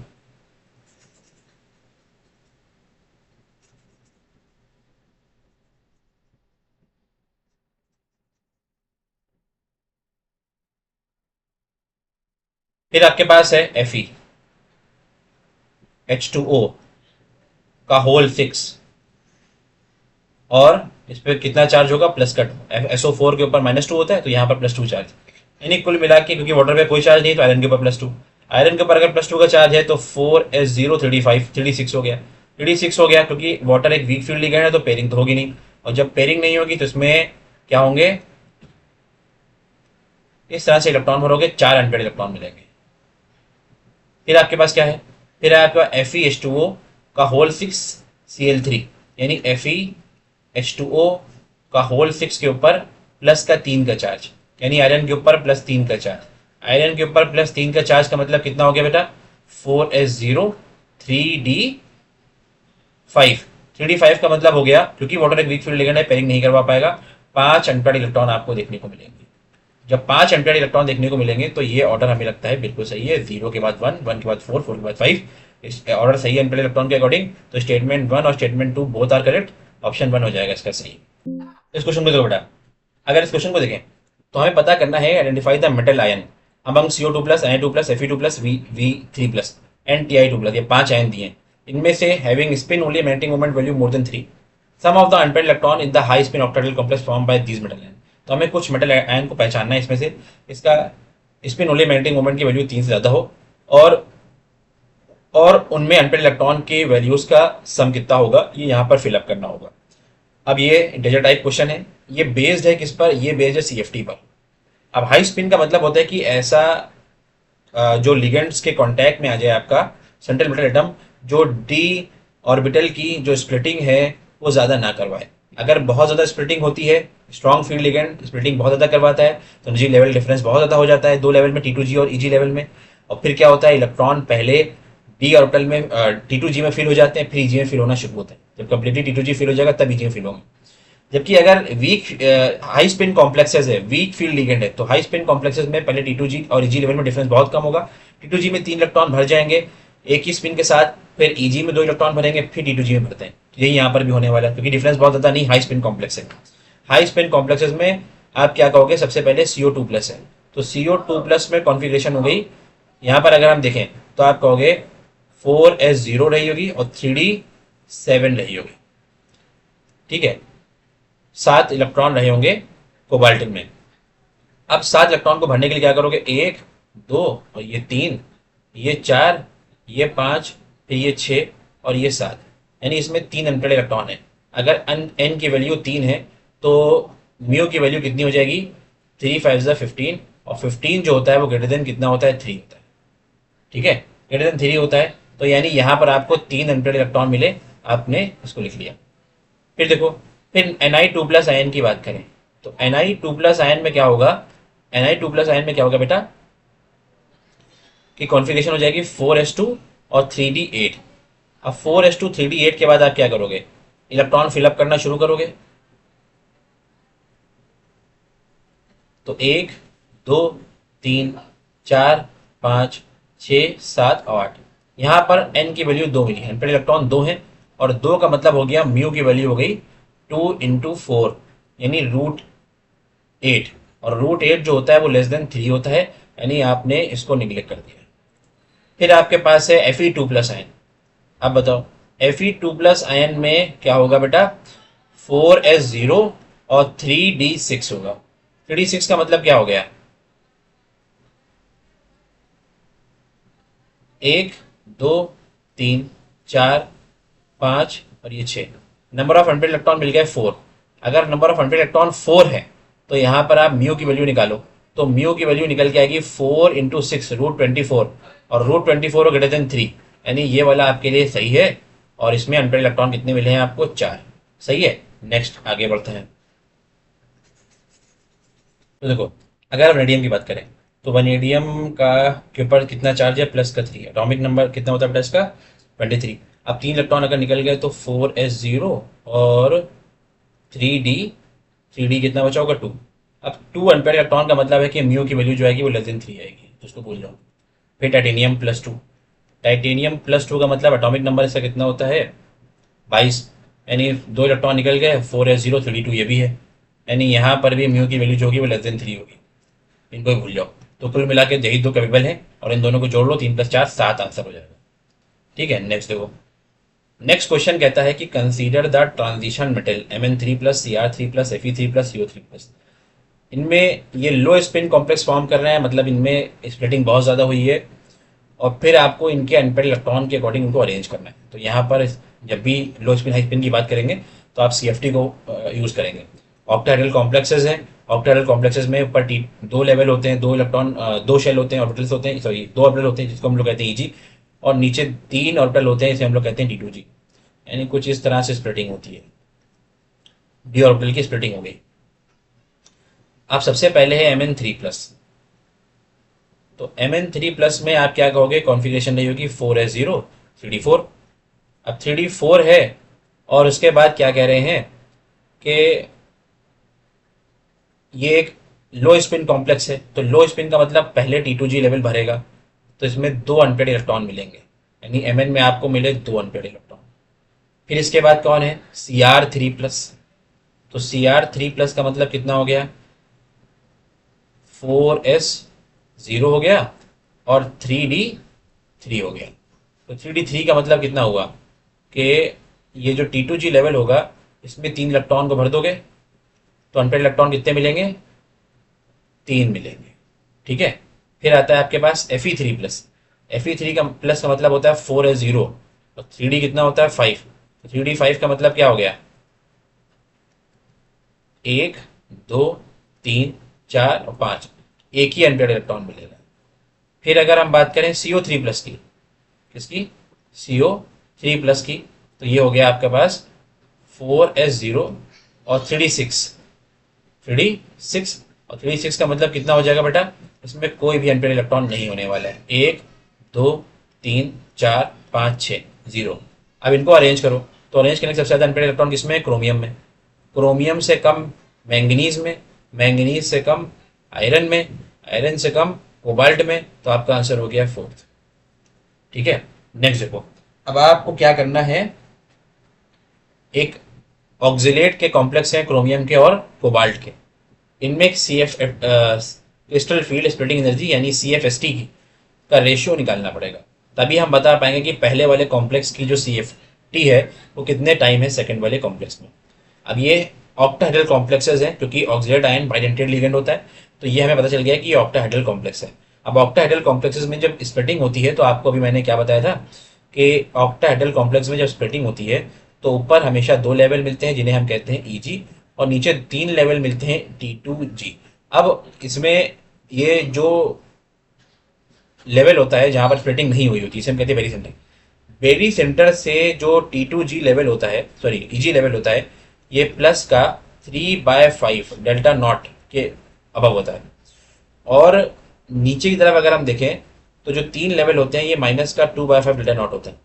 फिर आपके पास है FeH2O का होल 6, और इस पर कितना चार्ज होगा? SO4 के ऊपर -2 होता है तो यहाँ पर +2 चार्ज, यानी कुल मिला के क्योंकि वाटर पे कोई चार्ज नहीं तो आयरन के ऊपर +2। आयरन के ऊपर अगर +2 का चार्ज है तो 4s0 3d5 3d6 हो गया। 3d6 हो गया क्योंकि वाटर एक वीक फील्ड लिगेंड है तो पेयरिंग तो होगी नहीं, और जब पेयरिंग नहीं होगी तो इसमें क्या होंगे? इस तरह से इलेक्ट्रॉन भरोगे, 4 अनपेयर्ड इलेक्ट्रॉन मिलेंगे। फिर आपके पास क्या है? फिर है आपका FeH2O का होल 6 Cl3, यानी FeH2O का होल 6 के ऊपर +3 का चार्ज, यानी आयरन के ऊपर +3 का चार्ज। आयरन के ऊपर +3 का चार्ज का मतलब कितना हो गया बेटा? 4s0 3d5। 3d5 का मतलब हो गया, क्योंकि वाटर एक वीक फील्ड लिगेंड है पेयरिंग नहीं करवा पाएगा, 5 अनपेयर्ड इलेक्ट्रॉन आपको देखने को मिलेंगे। जब 5 अनपेयर्ड इलेक्ट्रॉन देखने को मिलेंगे तो ये ऑर्डर हमें लगता है बिल्कुल सही है। 0 के बाद 1, 1 के बाद 4, 4 के बाद 5, इस ऑर्डर सही है अनपेयर्ड इलेक्ट्रॉन के अकॉर्डिंग। तो स्टेटमेंट 1 और statement 2 both are correct, option 1 हो जाएगा इसका सही। इस क्वेश्चन को देखो बेटा, अगर इस क्वेश्चन को देखें तो हमें पता करना है identify the metal ion among CO2 plus Na2 plus Fe2 plus V3 plus and Ti2 plus, ये 5 आयन दिए हैं। इनमें से having spin only magnetic moment value more than 3, sum of the unpaired electron in the high spin octahedral complex form by these metal ion. तो हमें कुछ metal ion को पहचानना है इसमें से, इसका स्पिन ओनली मैग्नेटिक मोमेंट की वैल्यू 3 से ज़्यादा हो, और और उनमें अनपेयर्ड इलेक्ट्रॉन की वैल्यूज का सम कितना होगा, ये यहाँ पर फिलअप करना होगा। अब ये इंटीजर टाइप क्वेश्चन है, ये बेस्ड है किस पर, ये बेस्ड है CFT पर। अब हाई स्पिन का मतलब होता है कि ऐसा जो लिगेंड्स के कांटेक्ट में आ जाए आपका सेंट्रल मेटल एटम, जो डी ऑर्बिटल की जो स्प्लिटिंग है वो ज़्यादा ना करवाए। अगर बहुत ज़्यादा स्प्लिटिंग होती है, स्ट्रॉन्ग फील्ड लिगेंड स्प्लिटिंग बहुत ज़्यादा करवाता है, तो एनर्जी लेवल डिफरेंस बहुत ज़्यादा हो जाता है दो लेवल में, T2G और EG लेवल में। और फिर क्या होता है, इलेक्ट्रॉन पहले डी ऑर्बिटल में T2G में फिल हो जाते हैं, फिर EG में फिल होना शुरू होता है। जब कंप्लीटली T2G फिल हो जाएगा तब EG में फिल होंगे। जबकि अगर वीक हाई स्पिन कॉम्प्लेक्सेस है, वीक फील्ड लिगेंड है, तो हाई स्पिन कॉम्प्लेक्सेस में पहले T2G और EG लेवल में डिफरेंस बहुत कम होगा। T2G में 3 इलेक्ट्रॉन भर जाएंगे एक ही स्पिन के साथ, फिर EG में 2 इलेक्ट्रॉन भरेंगे, फिर T2G में भरते हैं। यही यहाँ पर भी होने वाला है, क्योंकि डिफरेंस बहुत ज़्यादा नहीं हाई स्पिन कॉम्प्लेक्स है। हाई स्पिन कॉम्प्लेक्सेस में आप क्या कहोगे, सबसे पहले CO2 प्लस है, तो CO2 प्लस में कॉन्फ़िगरेशन हो गई। यहाँ पर अगर हम देखें तो आप कहोगे 4s0 रही होगी और 3d7 रही होगी, ठीक है। 7 इलेक्ट्रॉन रहे होंगे कोबाल्टिन में। अब 7 इलेक्ट्रॉन को भरने के लिए क्या करोगे, 1 2 और ये 3, ये 4, ये 5, फिर ये 6 और ये 7, यानी इसमें 3 अनपेयर्ड इलेक्ट्रॉन है। अगर n की वैल्यू 3 है तो म्यू की वैल्यू कितनी हो जाएगी, 3 5 15, और 15 जो होता है वो ग्रेटर देन कितना होता है, 3 होता है, ठीक है, ग्रेटर देन 3 होता है। तो यानी यहाँ पर आपको 3 अनपेयर्ड इलेक्ट्रॉन मिले, आपने इसको लिख लिया। फिर देखो, फिर Ni2 प्लस आयन की बात करें तो Ni2 प्लस आयन में क्या होगा, Ni2 प्लस आयन में क्या होगा बेटा, कि कॉन्फ़िगरेशन हो जाएगी 4s2 और 3d8। अब 4s2 3d8 के बाद आप क्या करोगे, इलेक्ट्रॉन फिलअप करना शुरू करोगे। तो 1 2 3 4 5 6 7 और 8, यहाँ पर n की वैल्यू 2 मिली है, अनपेयर्ड इलेक्ट्रॉन 2 है, और 2 का मतलब हो गया म्यू की वैल्यू हो गई 2 × 4 यानी √8, और √8 जो होता है वो लेस देन 3 होता है, यानी आपने इसको निगलेक्ट कर दिया। फिर आपके पास है Fe2 प्लस आयन। अब बताओ Fe2 प्लस आयन में क्या होगा बेटा, 4s0 और 3d6 होगा। 3d6 का मतलब क्या हो गया, 1 2 3 4 5 और ये 6, नंबर ऑफ अनपेयर्ड इलेक्ट्रॉन मिल गए 4। अगर नंबर ऑफ अनपेयर्ड इलेक्ट्रॉन 4 है तो यहाँ पर आप म्यू की वैल्यू निकालो, तो म्यू की वैल्यू निकल के आएगी 4 × 6 √24, और √24 और ग्रेटर देन 3, यानी ये वाला आपके लिए सही है। और इसमें अनपेयर्ड इलेक्ट्रॉन कितने मिले हैं आपको, 4, सही है। नेक्स्ट आगे बढ़ते हैं। तो देखो, अगर वैनेडियम की बात करें तो वैनेडियम का के ऊपर कितना चार्ज है, +3, एटॉमिक नंबर कितना होता है बेटा इसका, 23। अब 3 इलेक्ट्रॉन अगर निकल गए तो 4s0 और 3d कितना बचा होगा, 2। अब 2 अनपेयर्ड इलेक्ट्रॉन का मतलब है कि म्यू की वैल्यू जो आएगी वो लेस देन 3 आएगी, तो उसको भूल जाओ। फिर टाइटेनियम +2, टाइटेनियम +2 का मतलब एटॉमिक नंबर इसका कितना होता है, 22, यानी 2 इलेक्ट्रॉन निकल गए, 4s0 3d2 ये भी है, यानी यहाँ पर भी म्यू की वैल्यू जो होगी वो लेस देन 3 होगी, इनको भी भूल जाओ। तो कुल मिला के यही 2 कैपेबल हैं, और इन दोनों को जोड़ लो, 3 + 4 7 आंसर हो जाएगा, ठीक है। नेक्स्ट देखो, नेक्स्ट क्वेश्चन कहता है कि consider the transition metal Mn3 + Cr3 + Fe3 + CO3+। इनमें ये लो स्पिन कॉम्प्लेक्स फॉर्म कर रहे हैं, मतलब इनमें स्प्लिटिंग बहुत ज़्यादा हुई है, और फिर आपको इनके अनपेयर्ड इलेक्ट्रॉन के अकॉर्डिंग इनको अरेंज करना है। तो यहाँ पर जब भी लो स्पिन हाई स्पिन की बात करेंगे तो आप CFT को यूज़ करेंगे। ऑक्टाहेड्रल कॉम्प्लेक्सेस हैं, ऑक्टाहेड्रल कॉम्प्लेक्सेस में ऊपर 2 लेवल होते हैं, 2 इलेक्ट्रॉन 2 शेल होते हैं, ऑर्बिटल्स होते हैं, सॉरी 2 ऑर्बिटल होते हैं जिसको हम लोग कहते हैं EG, और नीचे 3 ऑर्बिटल होते हैं, इसे हम लोग कहते हैं T2G। यानी कुछ इस तरह से स्प्लिटिंग होती है, डी ऑर्बिटल की स्प्लिटिंग हो गई। अब सबसे पहले है Mn3+, तो Mn3+ में आप क्या कहोगे, कॉन्फ़िगरेशन रही होगी 4s0 3d4। अब 3d4 है, और उसके बाद क्या कह रहे हैं कि ये एक लो स्पिन कॉम्प्लेक्स है, तो लो स्पिन का मतलब पहले T2G लेवल भरेगा, तो इसमें 2 अनपेयर्ड इलेक्ट्रॉन मिलेंगे, यानी Mn में आपको मिले 2 अनपेयर्ड इलेक्ट्रॉन। फिर इसके बाद कौन है, Cr3+, तो Cr3+ का मतलब कितना हो गया, 4s0 हो गया और 3d3 हो गया। तो 3d3 का मतलब कितना हुआ कि ये जो T2G लेवल होगा इसमें 3 इलेक्ट्रॉन को भर दोगे तो अनपेड इलेक्ट्रॉन कितने मिलेंगे, 3 मिलेंगे। ठीक है, फिर आता है आपके पास Fe3 प्लस। Fe3 का प्लस का मतलब होता है 4s0 और 3d कितना होता है 5। तो 3d5 का मतलब क्या हो गया, 1 2 3 4 और 5, एक ही अनपेड इलेक्ट्रॉन मिलेगा। फिर अगर हम बात करें CO3 प्लस की, किसकी, CO3 प्लस की, तो ये हो गया आपके पास 4s0 और 3d6, 3d6 और 3d6 का मतलब कितना हो जाएगा बेटा, इसमें कोई भी अनपेड इलेक्ट्रॉन नहीं होने वाला है। 1 2 3 4 5 6 0। अब इनको अरेंज करो, तो अरेंज करने के सबसे ज़्यादा अनपेड इलेक्ट्रॉन किसमें है, क्रोमियम में। क्रोमियम से कम मैंगनीज में, मैंगनीज से कम आयरन में, आयरन से कम कोबाल्ट में, तो आपका आंसर हो गया 4th। ठीक है, नेक्स्ट देखो, अब आपको क्या करना है, एक ऑक्जिलेट के कॉम्प्लेक्स हैं क्रोमियम के और कोबाल्ट के, इनमें एक क्रिस्टल फील्ड स्प्लिटिंग एनर्जी यानी CFST की का रेशियो निकालना पड़ेगा, तभी हम बता पाएंगे कि पहले वाले कॉम्प्लेक्स की जो CFT है वो कितने टाइम है सेकंड वाले कॉम्प्लेक्स में। अब ये ऑक्टाहेड्रल कॉम्प्लेक्सेस हैं, क्योंकि ऑक्सिलेट आयन बाइडेंटेड लिगेंड होता है, तो ये हमें पता चल गया कि ये ऑक्टाहेड्रल कॉम्प्लेक्स है। अब ऑक्टाहेड्रल कॉम्प्लेक्सेस में जब स्प्लिटिंग होती है, तो आपको अभी मैंने क्या बताया था कि ऑक्टाहेड्रल कॉम्प्लेक्स में जब स्प्लिटिंग होती है तो ऊपर हमेशा 2 लेवल मिलते हैं जिन्हें हम कहते हैं EG, और नीचे 3 लेवल मिलते हैं T2G। अब इसमें ये जो लेवल होता है जहां पर स्प्लिटिंग नहीं हुई होती, इसे हम कहते हैं वेरी सेंटर। वेरी सेंटर से जो T2G लेवल होता है, सॉरी EG लेवल होता है, ये प्लस का 3/5 डेल्टा नॉट के अबव होता है। और नीचे की तरफ अगर हम देखें तो जो 3 लेवल होते हैं ये माइनस का 2/5 डेल्टा नॉट होता है,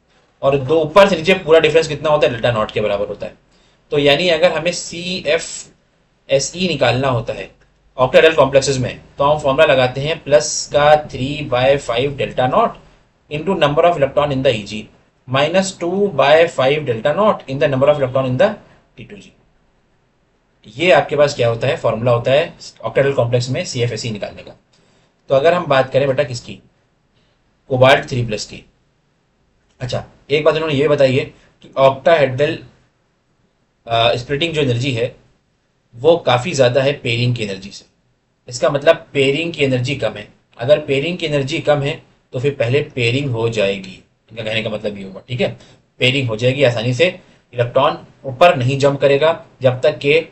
और दो ऊपर से नीचे पूरा डिफरेंस कितना होता है, डेल्टा नॉट के बराबर होता है। तो यानी अगर हमें CFSE निकालना होता है ऑक्टाहेड्रल कॉम्प्लेक्सेस में, तो हम फॉर्मूला लगाते हैं प्लस का 3/5 delta not into number of electron in the EG minus 2/5 delta not in the number of electron in the T2G। ये आपके पास क्या होता है, फॉर्मूला होता है ऑक्टाहेड्रल कॉम्प्लेक्स में CFSE निकालने का। तो अगर हम बात करें बेटा किसकी, कोबाल्ट 3 प्लस की। अच्छा, एक बात उन्होंने ये बताई है कि ऑक्टाहेड्रल स्प्लिटिंग जो एनर्जी है वो काफ़ी ज़्यादा है पेयरिंग की एनर्जी से। इसका मतलब पेयरिंग की एनर्जी कम है। अगर पेयरिंग की एनर्जी कम है तो फिर पहले पेयरिंग हो जाएगी, इनका कहने का मतलब ये होगा। ठीक है, पेयरिंग हो जाएगी आसानी से, इलेक्ट्रॉन ऊपर नहीं जंप करेगा जब तक कि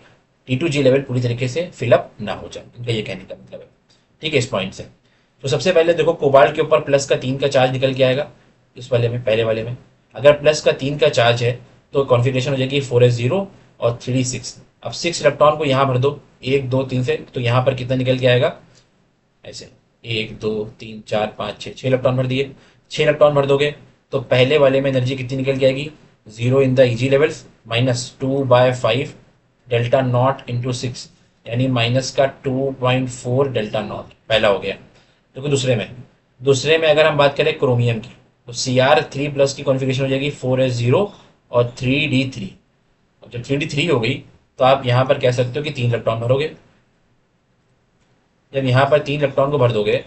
T2G लेवल पूरी तरीके से फिलअप ना हो जाए, इनका ये कहने का मतलब है। ठीक है, इस पॉइंट से तो सबसे पहले देखो कोबाल्ट के ऊपर प्लस का 3 का चार्ज निकल के आएगा, इस वाले में, पहले वाले में अगर प्लस का 3 का चार्ज है तो कॉन्फ़िगरेशन हो जाएगी 4s0 और 3d6। अब 6 इलेक्ट्रॉन को यहाँ भर दो 1 2 3 से, तो यहाँ पर कितना निकल के आएगा, ऐसे 1 2 3 4 5 6 इलेक्ट्रॉन भर दिए। 6 इलेक्ट्रॉन भर दोगे तो पहले वाले में एनर्जी कितनी निकल के आएगी, 0 in the EG levels minus 2/5 delta not into 6, यानी माइनस का 2.4 डेल्टा नॉट, पहला हो गया। तो दूसरे में अगर हम बात करें क्रोमियम की, तो Cr3 प्लस की कॉन्फ़िगरेशन हो जाएगी 4s0 और 3d3। अब जब 3d3 हो गई तो आप यहाँ पर कह सकते हो कि 3 इलेक्ट्रॉन भरोगे। जब यहाँ पर 3 इलेक्ट्रॉन को भर दोगे,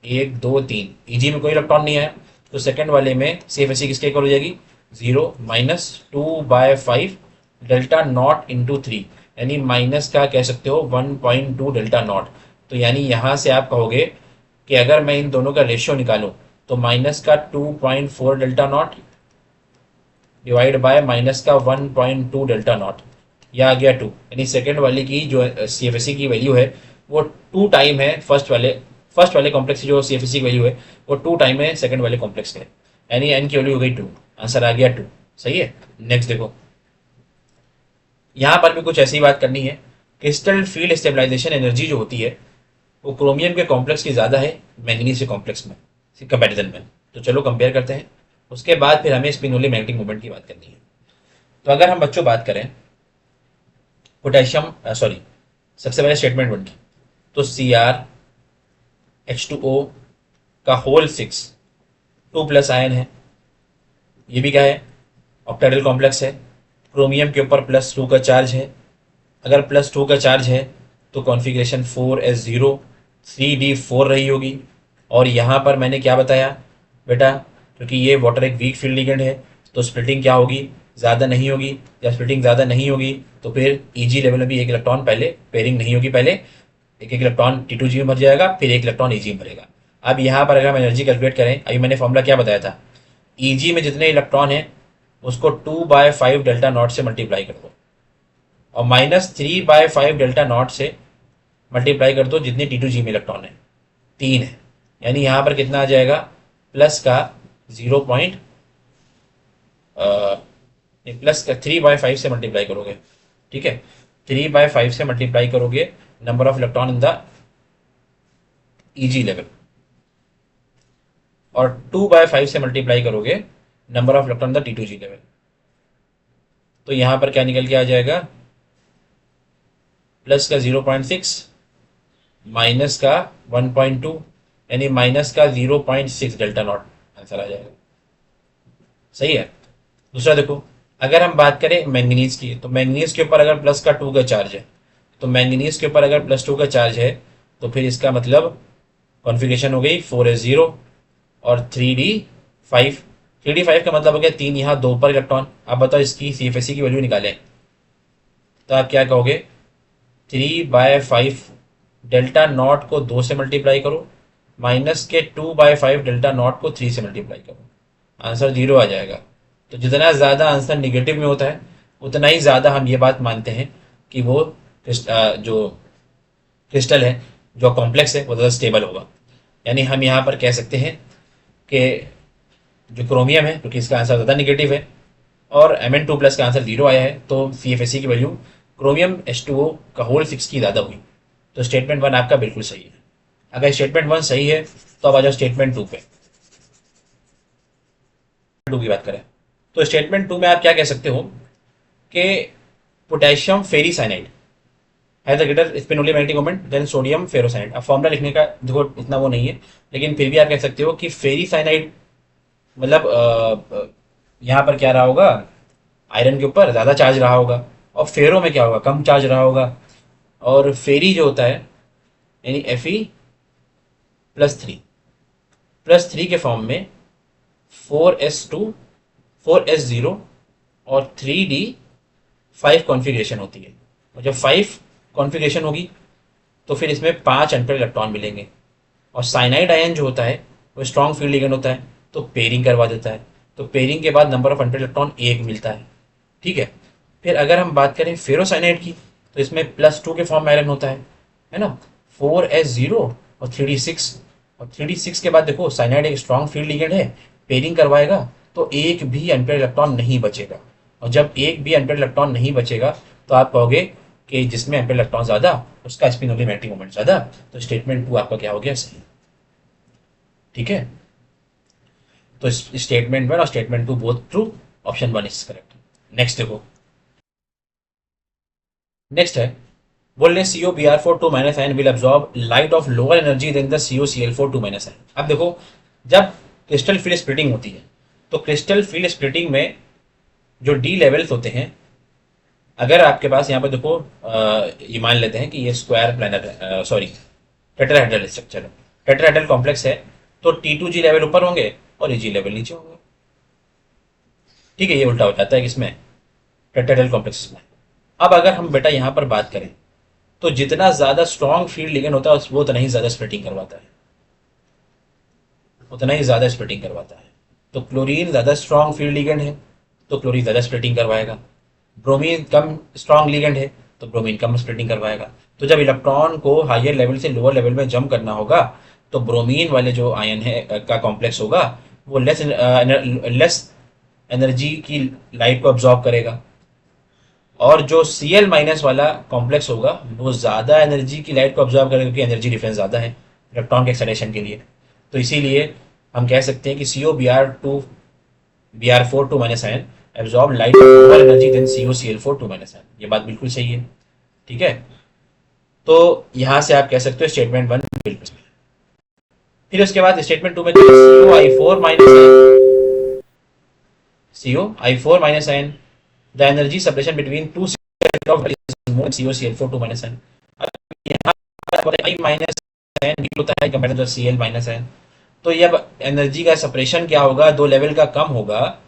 1 2 3, EG में कोई इलेक्ट्रॉन नहीं है, तो सेकंड वाले में CFSE किसके इक्वल हो जाएगी, 0 माइनस 2/5 डेल्टा नॉट इंटू 3, यानी माइनस का कह सकते हो 1.2 डेल्टा नॉट। तो यानी यहाँ से आप कहोगे कि अगर मैं इन दोनों का रेशियो निकालूं तो माइनस का 2.4 delta not divide by minus का 1.2 डेल्टा नॉट, यह आ गया 2। यानी सेकेंड वाले की जो CFSE की वैल्यू है वो 2 टाइम है फर्स्ट वाले कॉम्प्लेक्स की जो CFSE की वैल्यू है वो 2 टाइम है सेकेंड वाले कॉम्प्लेक्स के, यानी n की वैल्यू हो गई 2, आंसर आ गया 2। सही है, नेक्स्ट देखो, यहाँ पर भी कुछ ऐसी बात करनी है। क्रिस्टल फील्ड स्टेबलाइजेशन एनर्जी जो होती है वो क्रोमियम के कॉम्प्लेक्स की ज़्यादा है मैंगनीज के कॉम्प्लेक्स में कंपैरिजन में। तो चलो कंपेयर करते हैं, उसके बाद फिर हमें स्पिनोली मैग्नेटिक मोमेंट की बात करनी है। तो अगर हम बच्चों बात करें पोटेशियम सबसे पहले स्टेटमेंट 1 की, तो CrH2O का होल 6 2 प्लस आयन है, ये भी क्या है, ऑक्टाहेड्रल कॉम्प्लेक्स है। क्रोमियम के ऊपर +2 का चार्ज है, अगर +2 का चार्ज है तो कॉन्फ़िगरेशन 4s0 3d4 रही होगी। और यहाँ पर मैंने क्या बताया बेटा, क्योंकि ये वाटर एक वीक फील्ड लिगेंड है तो स्प्लिटिंग क्या होगी, ज़्यादा नहीं होगी या स्प्लिटिंग ज़्यादा नहीं होगी तो फिर ईजी लेवल में भी एक इलेक्ट्रॉन पहले पेयरिंग नहीं होगी, पहले एक एक इलेक्ट्रॉन T2G में भर जाएगा, फिर एक इलेक्ट्रॉन ईजी में भरेगा। अब यहाँ पर अगर हम एनर्जी कैलकुलेट करें, अभी मैंने फॉर्मूला क्या बताया था, ईजी में जितने इलेक्ट्रॉन हैं उसको 2/5 डेल्टा नॉट से मल्टीप्लाई कर दो और -3/5 डेल्टा नॉट से मल्टीप्लाई कर दो जितने T2G में इलेक्ट्रॉन है, 3 है। यानी यहाँ पर कितना आ जाएगा, प्लस का 0 पॉइंट प्लस का 3/5 से मल्टीप्लाई करोगे, ठीक है, 3/5 से मल्टीप्लाई करोगे number of electron in the easy level और 2/5 से मल्टीप्लाई करोगे number of electron in the T2G level. तो यहाँ पर क्या निकल के आ जाएगा, प्लस का 0.6 माइनस का 1.2 यानी माइनस का 0.6 डेल्टा नॉट आंसर आ जाएगा। सही है। दूसरा देखो, अगर हम बात करें मैंगनीज की, तो मैंगनीज के ऊपर अगर प्लस का 2 का चार्ज है, तो मैंगनीज के ऊपर अगर +2 का चार्ज है तो फिर इसका मतलब कॉन्फ़िगरेशन हो गई 4s0 और 3d5। 3d5 का मतलब हो गया 3 यहाँ 2 पर इलेक्ट्रॉन। अब बताओ इसकी CFSE की वैल्यू निकालें तो आप क्या कहोगे, 3/5 डेल्टा नॉट को 2 से मल्टीप्लाई करो माइनस के 2/5 डेल्टा नॉट को 3 से मल्टीप्लाई करो, आंसर 0 आ जाएगा। तो जितना ज़्यादा आंसर निगेटिव में होता है उतना ही ज़्यादा हम ये बात मानते हैं कि वो जो क्रिस्टल है, जो कॉम्प्लेक्स है, वो ज़्यादा स्टेबल होगा। यानी हम यहाँ पर कह सकते हैं कि जो क्रोमियम है, क्योंकि इसका आंसर ज़्यादा निगेटिव है और Mn2+ का आंसर 0 आया है, तो CFSE की वैल्यू क्रोमियम H2O का होल 6 की ज़्यादा हुई। तो स्टेटमेंट 1 आपका बिल्कुल सही है। अगर स्टेटमेंट 1 सही है तो अब आ जाओ स्टेटमेंट 2 पे। 2 की बात करें तो स्टेटमेंट 2 में आप क्या कह सकते हो कि potassium ferricyanide has a greater spin only magnetic moment than sodium ferrocyanide. अब फॉर्मूला लिखने का देखो इतना वो नहीं है, लेकिन फिर भी आप कह सकते हो कि फेरीसाइनाइड मतलब यहाँ पर क्या रहा होगा, आयरन के ऊपर ज़्यादा चार्ज रहा होगा और फेरो में क्या होगा, कम चार्ज रहा होगा। और फेरी जो होता है यानी Fe+3 के फॉर्म में 4s2 4s0 और 3d5 कॉन्फ़िगरेशन होती है। और जब 5 कॉन्फ़िगरेशन होगी तो फिर इसमें 5 अनपेयर इलेक्ट्रॉन मिलेंगे। और साइनाइड आयन जो होता है वो स्ट्रॉन्ग फील्ड लिगेंड होता है, तो पेयरिंग करवा देता है। तो पेयरिंग के बाद नंबर ऑफ अनपेयर इलेक्ट्रॉन 1 मिलता है, ठीक है। फिर अगर हम बात करें फेरोसाइनाइड की, तो इसमें +2 के फॉर्म में आयरन होता है ना, 4s0 और 3d6। और 3d6 के बाद देखो साइनाइड एक स्ट्रॉन्ग फील्ड लिगेंड है, पेयरिंग करवाएगा तो एक भी अनपेयर इलेक्ट्रॉन नहीं बचेगा। और जब एक भी अनपेयर इलेक्ट्रॉन नहीं बचेगा तो आप कहोगे कि जिसमें अनपेयर इलेक्ट्रॉन ज़्यादा उसका स्पिनोली मैग्नेटिक मोमेंट ज़्यादा। तो स्टेटमेंट 2 आपका क्या हो गया, सही। ठीक है, तो स्टेटमेंट 1 और statement 2 both true, option 1 is correct. Next देखो, नेक्स्ट है, बोल रहे COBr4 2 - will absorb light of lower energy than the COCl4 2 - अब देखो, जब क्रिस्टल फील्ड स्प्लिटिंग होती है तो क्रिस्टल फील्ड स्प्लिटिंग में जो डी लेवल्स होते हैं, अगर आपके पास यहाँ पर देखो ये मान लेते हैं कि ये स्क्वायर प्लैनेट है, सॉरी टेट्राहेड्रल स्ट्रक्चर है, टेट्राहेड्रल कॉम्प्लेक्स है, तो T2G लेवल ऊपर होंगे और EG लेवल नीचे होंगे। ठीक है, ये उल्टा हो जाता है किसमें, टेट्राहेड्रल कॉम्प्लेक्स में। अब अगर हम बेटा यहाँ पर बात करें तो जितना ज़्यादा स्ट्रॉन्ग फील्ड लिगेंड होता है वो उतना ही ज़्यादा स्प्लिटिंग करवाता है, उतना ही ज़्यादा स्प्लिटिंग करवाता है। तो क्लोरीन ज़्यादा स्ट्रॉन्ग फील्ड लिगेंड है तो क्लोरीन ज़्यादा स्प्लिटिंग करवाएगा। ब्रोमीन कम स्ट्रॉन्ग लिगेंड है तो ब्रोमीन कम स्प्लिटिंग करवाएगा। तो जब इलेक्ट्रॉन को हायर लेवल से लोअर लेवल में जंप करना होगा तो ब्रोमीन वाले जो आयन है का कॉम्प्लेक्स होगा वो लेस एनर्जी की लाइट को अब्जॉर्ब करेगा, और जो Cl- वाला कॉम्प्लेक्स होगा वो ज़्यादा एनर्जी की लाइट को अब्जॉर्ब करेगा, क्योंकि एनर्जी डिफरेंस ज़्यादा है इलेक्ट्रॉन के एक्साइटेशन के लिए। तो इसीलिए हम कह सकते हैं कि COBr4 2 - absorb light lower energy than COCl4 2 - ये बात बिल्कुल सही है। ठीक है, तो यहाँ से आप कह सकते हो स्टेटमेंट 1 बिल्कुल सही है। फिर उसके बाद स्टेटमेंट 2 में CO4 - the energy separation between two set of is more COCl4 2 - यहाँ I- होता है कंपेयर टू Cl-. तो ये अब एनर्जी का सेपरेशन क्या होगा, दो लेवल का कम होगा,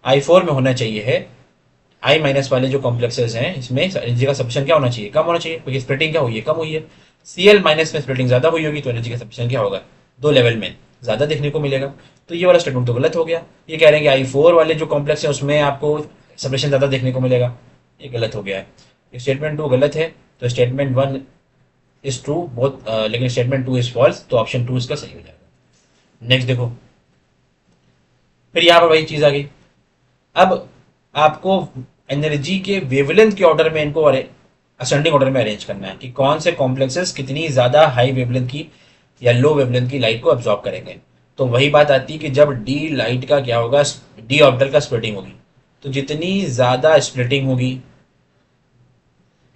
I4 में होना चाहिए है आई माइनस वाले जो कॉम्प्लेक्सेस हैं इसमें एनर्जी का सब्स्टिट्यूशन क्या होना चाहिए, कम होना चाहिए, क्योंकि स्प्लिटिंग क्या हुई है, कम हुई है। Cl माइनस में स्प्लिटिंग ज्यादा हुई होगी तो एनर्जी का सब्स्टिट्यूशन क्या होगा, दो लेवल में ज्यादा देखने को मिलेगा। तो ये वाला स्टेटमेंट तो गलत हो गया। ये कह रहे हैं कि आई फोर वाले जो कॉम्प्लेक्स है उसमें आपको सब्स्टिट्यूशन ज्यादा देखने को मिलेगा, ये गलत हो गया है। स्टेटमेंट टू गलत है, तो स्टेटमेंट वन इज ट्रू बहुत, लेकिन स्टेटमेंट टू इज फॉल्स, तो ऑप्शन टू इसका सही हो जाएगा। नेक्स्ट देखो, फिर यहाँ पर वही चीज आ गई। अब आपको एनर्जी के वेवलेंथ के ऑर्डर में इनको असेंडिंग ऑर्डर में अरेंज करना है कि कौन से कॉम्प्लेक्सेस कितनी ज्यादा हाई वेवलेंथ की या लो वेवलेंथ की लाइट को अब्जॉर्ब करेंगे। तो वही बात आती है कि जब डी लाइट का क्या होगा, डी ऑर्बिटल का स्प्लिटिंग होगी, तो जितनी ज्यादा स्प्लिटिंग होगी,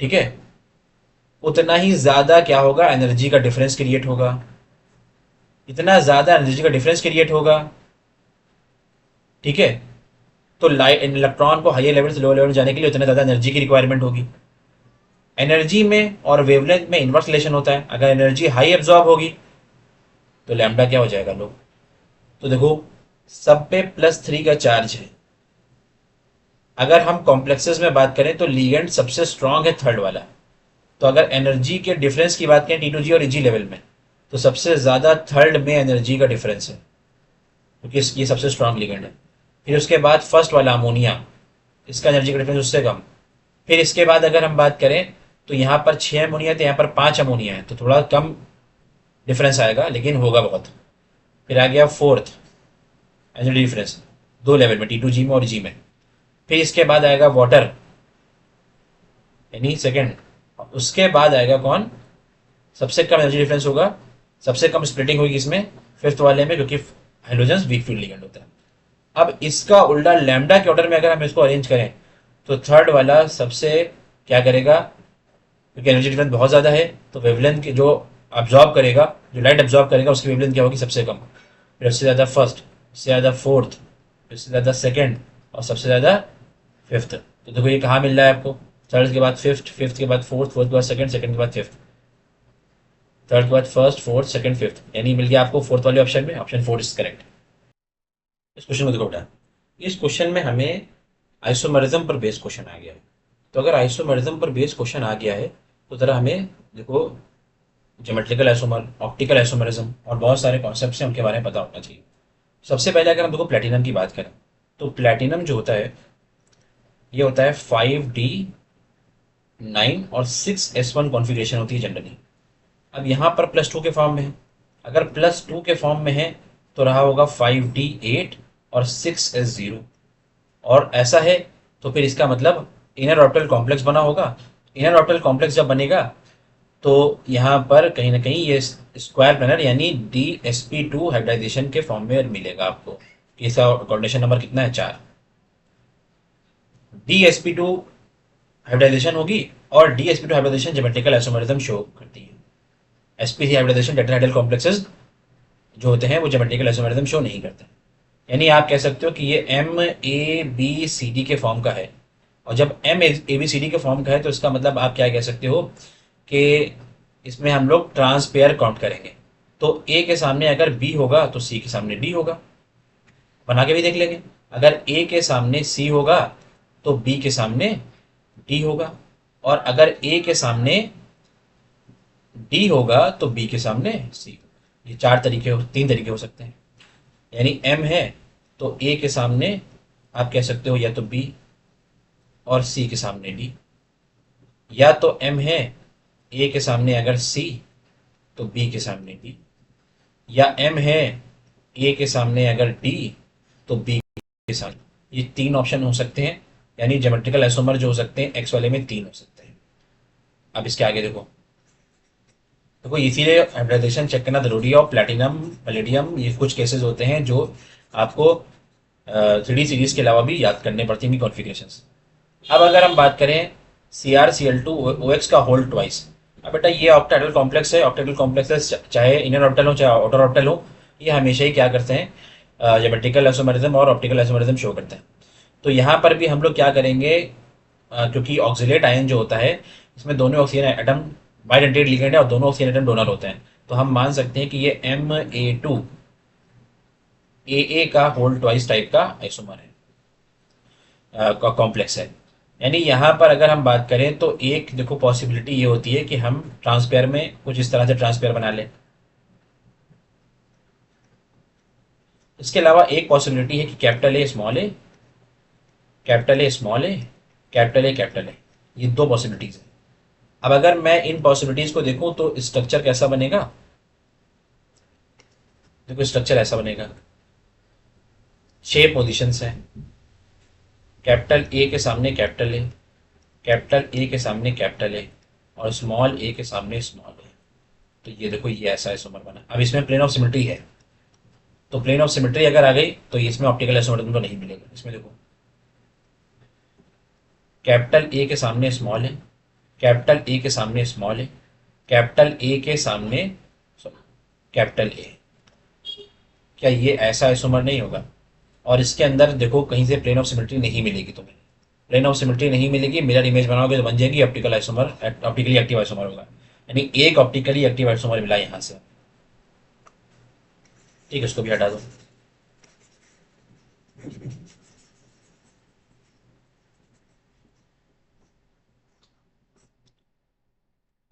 ठीक है, उतना ही ज्यादा क्या होगा, एनर्जी का डिफरेंस क्रिएट होगा। इतना ज्यादा एनर्जी का डिफरेंस क्रिएट होगा, ठीक है, तो लाइट इलेक्ट्रॉन को हायर लेवल से लोअर लेवल में जाने के लिए उतना ज़्यादा एनर्जी की रिक्वायरमेंट होगी। एनर्जी में और वेवलेंथ में इन्वर्स रिलेशन होता है, अगर एनर्जी हाई एब्जॉर्ब होगी तो लैम्डा क्या हो जाएगा, लो। तो देखो सब पे +3 का चार्ज है। अगर हम कॉम्प्लेक्सेस में बात करें तो लिगेंड सबसे स्ट्रांग है थर्ड वाला। तो अगर एनर्जी के डिफरेंस की बात करें T2G और Eg लेवल में, तो सबसे ज़्यादा थर्ड में एनर्जी का डिफरेंस है, क्योंकि ये सबसे स्ट्रांग लिगेंड है। फिर उसके बाद फर्स्ट वाला अमोनिया, इसका एनर्जी का डिफरेंस उससे कम। फिर इसके बाद अगर हम बात करें तो यहाँ पर 6 अमोनिया है तो यहाँ पर 5 अमोनिया है, तो थोड़ा कम डिफरेंस आएगा लेकिन होगा बहुत। फिर आ गया फोर्थ एनर्जी डिफरेंस, दो लेवल में T2G में और जी में। फिर इसके बाद आएगा वाटर यानी सेकेंड। उसके बाद आएगा कौन, सबसे कम एनर्जी डिफरेंस होगा, सबसे कम स्प्लिटिंग होगी इसमें, फिफ्थ वाले में, क्योंकि हाइड्रोजन वीक फील्ड लिगेंड होता है। अब इसका उल्टा लैम्डा के ऑर्डर में अगर हम इसको अरेंज करें तो थर्ड वाला सबसे क्या करेगा, क्योंकि एनर्जी डिफरेंस बहुत ज़्यादा है, तो वेवलेंथ की जो अब्जॉर्ब करेगा, जो लाइट अब्जॉर्ब करेगा उसकी वेवलेंथ क्या होगी, सबसे कम। फिर उससे ज़्यादा फर्स्ट, उससे ज़्यादा फोर्थ, उससे ज़्यादा सेकेंड और सबसे ज़्यादा फिफ्थ। तो देखो ये कहाँ मिल रहा है आपको, थर्ड के बाद फिफ्थ, फिफ्थ के बाद फोर्थ, फोर्थ के बाद सेकेंड, सेकेंड के बाद फिफ्थ, थर्ड के बाद फर्स्ट, फोर्थ, सेकेंड, फिफ्थ, यानी मिल गया आपको फोर्थ वाले ऑप्शन में, ऑप्शन फोर इज करेक्ट। इस क्वेश्चन को देखो बेटा, इस क्वेश्चन में हमें आइसोमरिज्म पर बेस्ड क्वेश्चन आ गया है। तो अगर आइसोमरिज्म पर बेस्ड क्वेश्चन आ गया है तो ज़रा हमें देखो ज्योमेट्रिकल आइसोमर, ऑप्टिकल आइसोमरिज्म और बहुत सारे कॉन्सेप्ट्स हैं उनके बारे में पता होना चाहिए। सबसे पहले अगर हम देखो प्लेटिनम की बात करें तो प्लेटिनम जो होता है ये होता है 5D9 और 6S1 कॉन्फ़िगरेशन होती है जनरली। अब यहाँ पर +2 के फॉर्म में है, अगर +2 के फॉर्म में है तो रहा होगा 5D8 और 6S0, और ऐसा है तो फिर इसका मतलब इनर ऑर्बिटल कॉम्प्लेक्स बना होगा। इनर ऑर्बिटल कॉम्प्लेक्स जब बनेगा तो यहाँ पर कहीं ना कहीं ये स्क्वायर प्लेनर यानी DsP2 हाइब्रिडाइजेशन के फॉर्म में मिलेगा आपको। इसका कोऑर्डिनेशन नंबर कितना है, 4। DsP2 हाइब्रिडाइजेशन होगी और DsP2 hybridisation geometrical isomerism show करती है। sp3 हाइब्रिडाइजेशन टेट्राहेड्रल कॉम्प्लेक्सेस जो होते हैं वो ज्योमेट्रिकल आइसोमरिज्म शो नहीं करते। यानी आप कह सकते हो कि ये MABCD के फॉर्म का है, और जब MABCD के फॉर्म का है तो इसका मतलब आप क्या कह सकते हो कि इसमें हम लोग ट्रांसपेयर काउंट करेंगे। तो A के सामने अगर B होगा तो C के सामने D होगा, बना के भी देख लेंगे। अगर A के सामने C होगा तो B के सामने D होगा, और अगर A के सामने D होगा तो B के सामने C होगा। ये तीन तरीके हो सकते हैं। यानी M है तो A के सामने आप कह सकते हो या तो B और C के सामने D, या तो M है A के सामने अगर C तो B के सामने D, या M है A के सामने अगर D तो B के सामने। ये तीन ऑप्शन हो सकते हैं, यानी ज्योमेट्रिकल आइसोमर जो हो सकते हैं एक्स वाले में तीन हो सकते हैं। अब इसके आगे देखो, देखो इसीलिए हाइब्रिडाइजेशन चेक करना जरूरी है। और प्लैटिनम, पैलेडियम, ये कुछ केसेस होते हैं जो आपको 3D सीरीज के अलावा भी याद करने पड़ती हैं कॉन्फ़िगरेशंस। अब अगर हम बात करें CrCl2OX का होल ट्वाइस, अब बेटा ये ऑक्टाहेड्रल कॉम्प्लेक्स है। ऑक्टाहेड्रल कॉम्प्लेक्सेस चाहे इनर ऑर्बिटल हो चाहे आउटर ऑर्बिटल हो, ये हमेशा ही क्या करते हैं, ज्योमेट्रिकल आइसोमरिज्म और ऑप्टिकल आइसोमरिज्म शो करते हैं। तो यहाँ पर भी हम लोग क्या करेंगे, क्योंकि ऑक्सिलेट आयन जो होता है इसमें दोनों ऑक्सीजन एटम बाइडेंटेड लिगेंड है और दोनों ऑक्सीजन एटम डोनर होते हैं, तो हम मान सकते हैं कि ये Ma2AA का होल ट्वाइस टाइप का आइसोमर है, कॉम्प्लेक्स है। यानी यहाँ पर अगर हम बात करें तो एक देखो पॉसिबिलिटी ये होती है कि हम ट्रांसपेयर में कुछ इस तरह से ट्रांसपेयर बना लें। इसके अलावा एक पॉसिबिलिटी है कि capital A small A, capital A small A, capital A capital A, ये दो पॉसिबिलिटीज है। अब अगर मैं इन पॉसिबिलिटीज को देखूं तो स्ट्रक्चर कैसा बनेगा, देखो स्ट्रक्चर ऐसा बनेगा। 6 पोजिशंस है, कैपिटल ए के सामने कैपिटल ए, कैपिटल ए के सामने कैपिटल ए, और स्मॉल ए के सामने स्मॉल ए। तो ये देखो ये ऐसा आइसोमर बना। अब इसमें प्लेन ऑफ सिमेट्री है, तो प्लेन ऑफ सिमेट्री अगर आ गई तो इसमें ऑप्टिकल आइसोमर तुमको नहीं मिलेगा। इसमें देखो कैपिटल ए के सामने स्मॉल है, कैपिटल ए के सामने स्मॉल है, कैपिटल ए के सामने कैपिटल ए। क्या ये ऐसा आइसोमर नहीं होगा? और इसके अंदर देखो कहीं से प्लेन ऑफ सिमेट्री नहीं मिलेगी तुम्हें, प्लेन ऑफ सिमेट्री नहीं मिलेगी। मिरर इमेज बनाओगे तो बन जाएगी optical isomer, optically active isomer होगा। यानी एक ऑप्टिकली एक्टिव आइसोमर मिला यहाँ से। ठीक है, उसको भी हटा दो।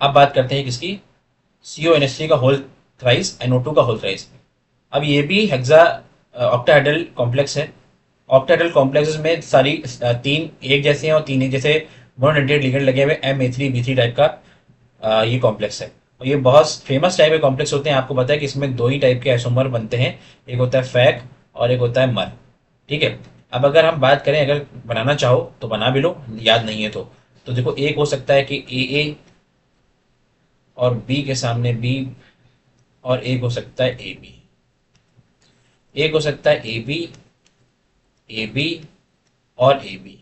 अब बात करते हैं किसकी, CONH3 का होल थ्राइस, NO2 का होल थ्राइस। अब ये भी हेक्सा ऑक्टाहेड्रल कॉम्प्लेक्स है। ऑक्टाहेड्रल कॉम्प्लेक्सेस में सारी तीन एक जैसे हैं और तीन एक जैसे मोनोडेंटेड लिगेंड लगे हुए MA3B3 टाइप का ये कॉम्प्लेक्स है। और ये बहुत फेमस टाइप के कॉम्प्लेक्स होते हैं। आपको पता है कि इसमें दो ही टाइप के आइसोमर बनते हैं, एक होता है फैक और एक होता है मर। ठीक है, अब अगर हम बात करें, अगर बनाना चाहो तो बना भी लो, याद नहीं है तो देखो एक हो सकता है कि AA और B के सामने B, और एक हो सकता है AB, एक हो सकता है AB, AB और AB।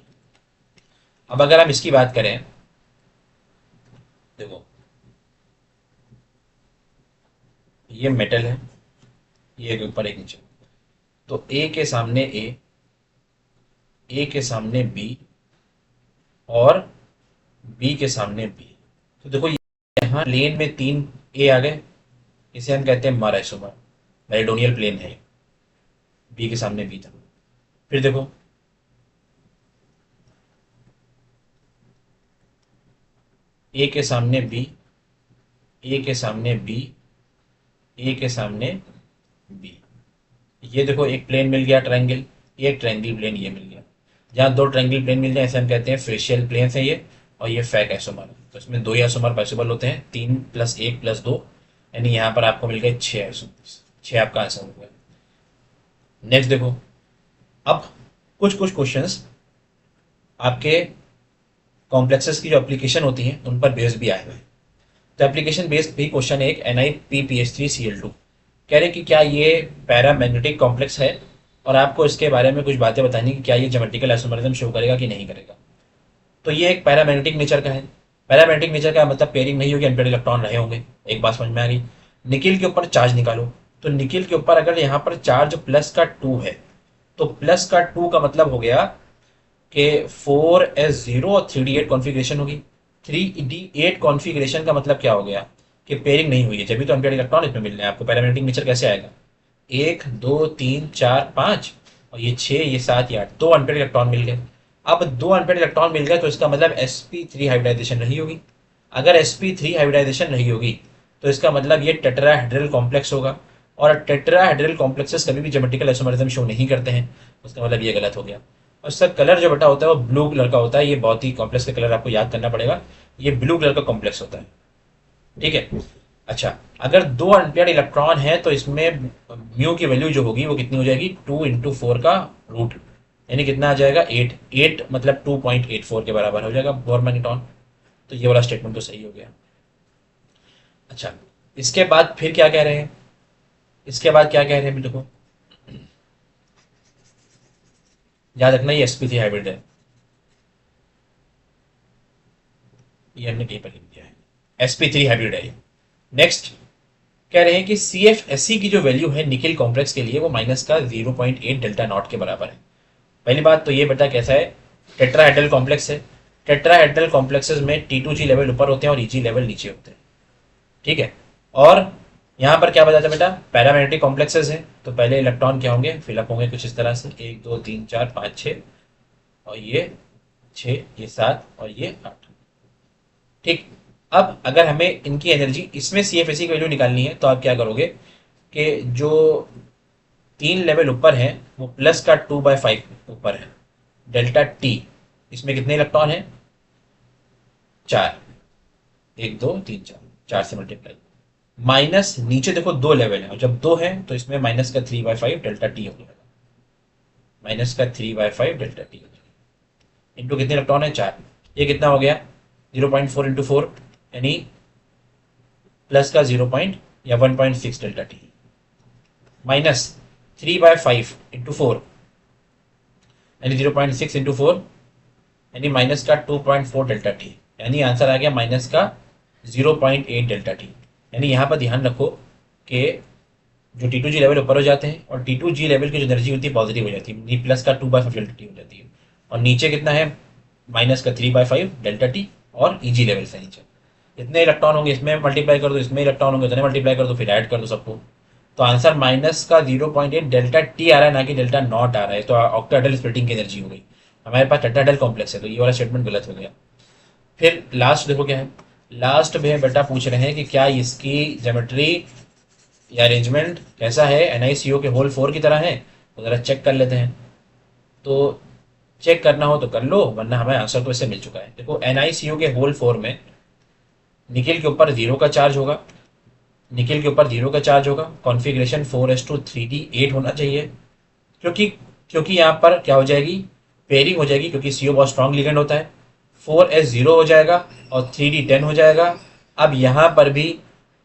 अब अगर हम इसकी बात करें, देखो ये मेटल है, ये एक ऊपर एक नीचे, तो A के सामने A के सामने B और B के सामने B। तो देखो यहाँ प्लेन में 3 A आ गए, इसे हम कहते हैं मर आइसोमर, मेरिडोनियल प्लेन है। B के सामने B था। फिर देखो A के सामने B, A के सामने B, A के सामने B। ये देखो एक प्लेन मिल गया ट्रायंगल, एक ट्रायंगल प्लेन ये मिल गया। जहाँ दो ट्रायंगल प्लेन मिल जाए ऐसे हम कहते हैं फेशियल प्लेन है ये, और ये फैक आइसोमर है। तो इसमें दो ही आइसोमर पॉसिबल होते हैं, 3 + 1 + 2, यानी यहाँ पर आपको मिल गए 6 आइसोमर। 6 आपका आंसर हो गया। नेक्स्ट देखो, अब कुछ कुछ क्वेश्चंस आपके कॉम्प्लेक्सेस की जो एप्लीकेशन होती हैं उन पर बेस्ड भी आए हुए हैं। तो एप्लीकेशन बेस्ड भी क्वेश्चन है एक, NiPPH3Cl2। कह रहे कि क्या ये पैरामैग्नेटिक कॉम्प्लेक्स है, और आपको इसके बारे में कुछ बातें बतानी कि क्या ये ज्योमेट्रिकल आइसोमरिज्म शो करेगा कि नहीं करेगा। तो ये एक पैरामैग्नेटिक नेचर का है। पैरामैग्नेटिक नेचर का मतलब पेयरिंग नहीं होगी, अनपेयर्ड इलेक्ट्रॉन रहे होंगे। एक बात समझ में आ गई। निकिल के ऊपर चार्ज निकालो, तो निकिल के ऊपर अगर यहाँ पर चार्ज +2 है, तो +2 का मतलब हो गया कि 4s0 और 3d8 कॉन्फ़िगरेशन होगी। 3d8 कॉन्फ़िगरेशन का मतलब क्या हो गया कि पेयरिंग नहीं हुई है, जब भी तो अनपेयर्ड इलेक्ट्रॉन इसमें मिल रहे हैं। आपको पैरामैग्नेटिक नेचर कैसे आएगा, 1 2 3 4 5 और ये 6 ये 7 ये 8, 2 अनपेयर्ड इलेक्ट्रॉन मिल गए। अब 2 अनपेयर्ड इलेक्ट्रॉन मिल गए तो इसका मतलब sp3 हाइब्रिडाइजेशन नहीं होगी। अगर sp3 हाइब्रिडाइजेशन नहीं होगी तो इसका मतलब ये टेट्राहेड्रल कॉम्प्लेक्स होगा, और टेट्राहेड्रल कॉम्प्लेक्सेस कभी भी ज्योमेट्रिकल आइसोमरिज्म शो नहीं करते हैं। उसका मतलब ये गलत हो गया। और इसका कलर जो बेटा होता है वो ब्लू कलर का होता है। ये बहुत ही कॉम्प्लेक्स का कलर आपको याद करना पड़ेगा, ये ब्लू कलर का कॉम्प्लेक्स होता है। ठीक है, अच्छा अगर 2 अनपेयर्ड इलेक्ट्रॉन है तो इसमें म्यू की वैल्यू जो होगी वो कितनी हो जाएगी, 2 × 4 का रूट, यानी कितना आ जाएगा 8। 8 मतलब 2.84 के बराबर हो जाएगा बोर मैग्नेट्रॉन। तो ये वाला स्टेटमेंट तो सही हो गया। अच्छा, इसके बाद फिर क्या कह रहे हैं, इसके बाद क्या कह रहे हैं देखो, याद रखना ये sp3 हाइब्रिड है, ये हमने कहीं पर लिख दिया है, sp3 हाइब्रिड है ये। नेक्स्ट कह रहे हैं कि CFSE की जो वैल्यू है निकिल कॉम्प्लेक्स के लिए वो -0.8 डेल्टा नॉट के बराबर है। पहली बात तो ये बेटा कैसा है, टेट्राहेड्रल कॉम्प्लेक्स है। टेट्राहेड्रल कॉम्प्लेक्सेस में T2G लेवल ऊपर होते हैं और EG लेवल नीचे होते हैं। ठीक है, और यहाँ पर क्या बताया बेटा, पैरामैग्नेटिक कॉम्प्लेक्सेस है, तो पहले इलेक्ट्रॉन क्या होंगे, फिलअप होंगे कुछ इस तरह से, 1 2 3 4 5 6, और ये 6, ये 7 और ये 8। ठीक। अब अगर हमें इनकी एनर्जी इसमें CFSE की वैल्यू निकालनी है तो आप क्या करोगे कि जो 3 लेवल ऊपर है वो प्लस का 2/5 ऊपर है, डेल्टा टी। इसमें कितने इलेक्ट्रॉन है? 4। 1 2 3 4, 4 से मल्टीप्लाई। माइनस नीचे देखो 2 लेवल है, और जब 2 है तो इसमें माइनस का 3/5 डेल्टा टी हो जाएगा। माइनस का 3/5 डेल्टा टी हो जाएगा। इंटू कितने इलेक्ट्रॉन है? 4। ये कितना हो गया? 0.4 इंटू 4, यानी प्लस का 0 पॉइंट या 1.6 डेल्टा टी, माइनस 3/5 इंटू 4 यानी 0.6 इंटू 4 यानी माइनस का 2.4 डेल्टा टी, यानी आंसर आ गया माइनस का 0.8 डेल्टा टी। यानी यहाँ पर ध्यान रखो कि जो T2G लेवल ऊपर हो जाते हैं और T2G लेवल की जो एनर्जी होती है पॉजिटिव हो जाती है, प्लस का 2/5 डेल्टा टी हो जाती है। और नीचे कितना है? माइनस का 3/5 डेल्टा टी, और EG लेवल से नीचे जितने इलेक्ट्रॉन होंगे इसमें मल्टीप्लाई कर दो, इसमें इलेक्ट्रॉन होंगे उतने मल्टीप्लाई कर दो, फिर ऐड कर दो सबको। तो आंसर माइनस का 0.8 डेल्टा टी आ रहा है, ना कि डेल्टा नॉट आ रहा है। तो ऑक्टाहेड्रल स्प्लिटिंग की एनर्जी हो गई। हमारे पास टेट्राहेड्रल कॉम्प्लेक्स है, तो ये वाला स्टेटमेंट गलत हो गया। फिर लास्ट देखो क्या है। लास्ट में बेटा पूछ रहे हैं कि क्या इसकी ज्योमेट्री या अरेंजमेंट कैसा है, NiCO के होल 4 की तरह है। तो ज़रा चेक कर लेते हैं। तो चेक करना हो तो कर लो, वरना हमें आंसर तो इससे मिल चुका है। देखो NiCO के होल 4 में निकिल के ऊपर 0 का चार्ज होगा, निकिल के ऊपर 0 का चार्ज होगा। कॉन्फ़िगरेशन 4:3D8 होना चाहिए, क्योंकि क्योंकि यहाँ पर क्या हो जाएगी? पेयरिंग हो जाएगी, क्योंकि CO बहुत स्ट्रॉन्ग लिगेंड होता है। 4s 0 हो जाएगा और 3D10 हो जाएगा। अब यहाँ पर भी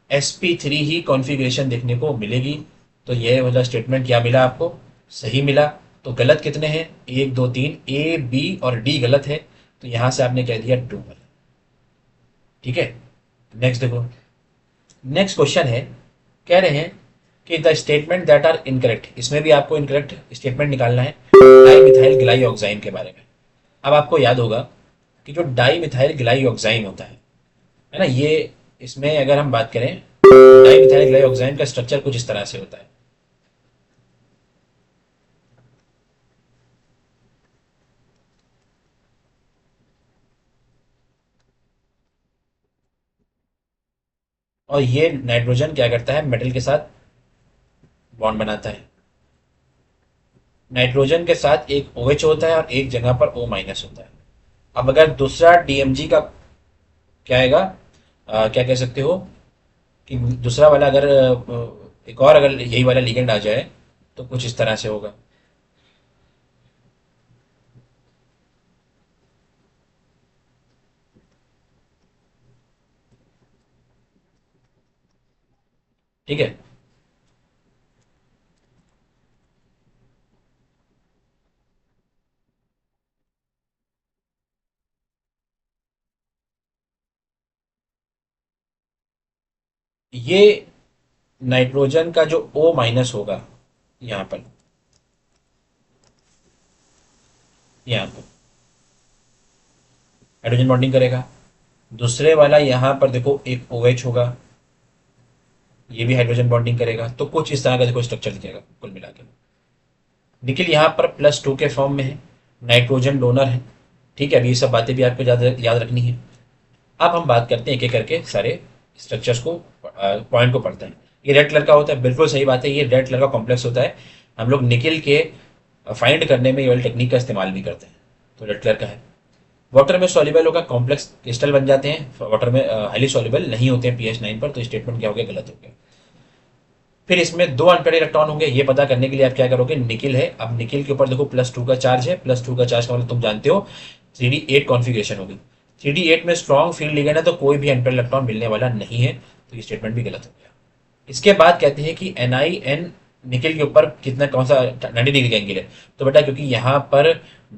sp3 ही कॉन्फ़िगरेशन देखने को मिलेगी। तो ये वाला स्टेटमेंट क्या मिला आपको? सही मिला। तो गलत कितने हैं? 1 2 3, A B और D गलत है। तो यहाँ से आपने कह दिया 2 गलत। ठीक है। नेक्स्ट देखो। नेक्स्ट क्वेश्चन है, कह रहे हैं कि the statement that are incorrect. इसमें भी आपको इनकरेक्ट स्टेटमेंट निकालना है डाई मिथाइल ग्लाइऑक्साइन के बारे में। अब आपको याद होगा कि जो डाई मिथाइल ग्लाइऑक्साइन होता है ना, ये इसमें अगर हम बात करें डाई मिथाइल ग्लाइऑक्साइन का स्ट्रक्चर कुछ इस तरह से होता है। और ये नाइट्रोजन क्या करता है? मेटल के साथ बॉन्ड बनाता है। नाइट्रोजन के साथ एक OH होता है और एक जगह पर O- होता है। अब अगर दूसरा DMG का क्या आएगा, क्या कह सकते हो कि दूसरा वाला अगर एक और अगर यही वाला लिगेंड आ जाए तो कुछ इस तरह से होगा। ठीक है। ये नाइट्रोजन का जो O- होगा यहाँ पर, यहाँ पर हाइड्रोजन बॉन्डिंग करेगा। दूसरे वाला यहाँ पर देखो एक OH होगा, ये भी हाइड्रोजन बॉन्डिंग करेगा। तो कुछ इस तरह का देखो स्ट्रक्चर दिखेगा कुल मिला के। निखिल यहाँ पर +2 के फॉर्म में है, नाइट्रोजन डोनर है। ठीक है। अभी ये सब बातें भी आपको याद याद रखनी है। अब हम बात करते हैं एक एक करके सारे स्ट्रक्चर्स को, पॉइंट को पढ़ते हैं। ये रेड कलर का होता है, बिल्कुल सही बात है, ये रेड कलर का कॉम्प्लेक्स होता है। हम लोग निकिल के फाइंड करने में ये वाली टेक्निक का इस्तेमाल भी करते हैं। तो रेड कलर का है। वाटर में सॉल्युबल होगा, कॉम्प्लेक्स क्रिस्टल बन जाते हैं। वाटर में हाईली सॉल्युबल नहीं होते हैं pH 9 पर। तो स्टेटमेंट क्या हो गया? गलत हो गया। फिर इसमें 2 अनपेड इलेक्ट्रॉन होंगे, ये पता करने के लिए आप क्या करोगे? निकिल है, अब निकिल के ऊपर देखो +2 का चार्ज है। +2 का चार्ज का मतलब तुम जानते हो 3D8 कॉन्फ़िगरेशन होगी। 3D8 में स्ट्रॉन्ग फील्ड लिगेंड है, तो कोई भी अनपेड इलेक्ट्रॉन मिलने वाला नहीं है। तो ये स्टेटमेंट भी गलत हो गया। इसके बाद कहते हैं कि NiN निकिल के ऊपर कितना, कौन सा 90 डिग्री का एंगल है। तो बेटा क्योंकि यहाँ पर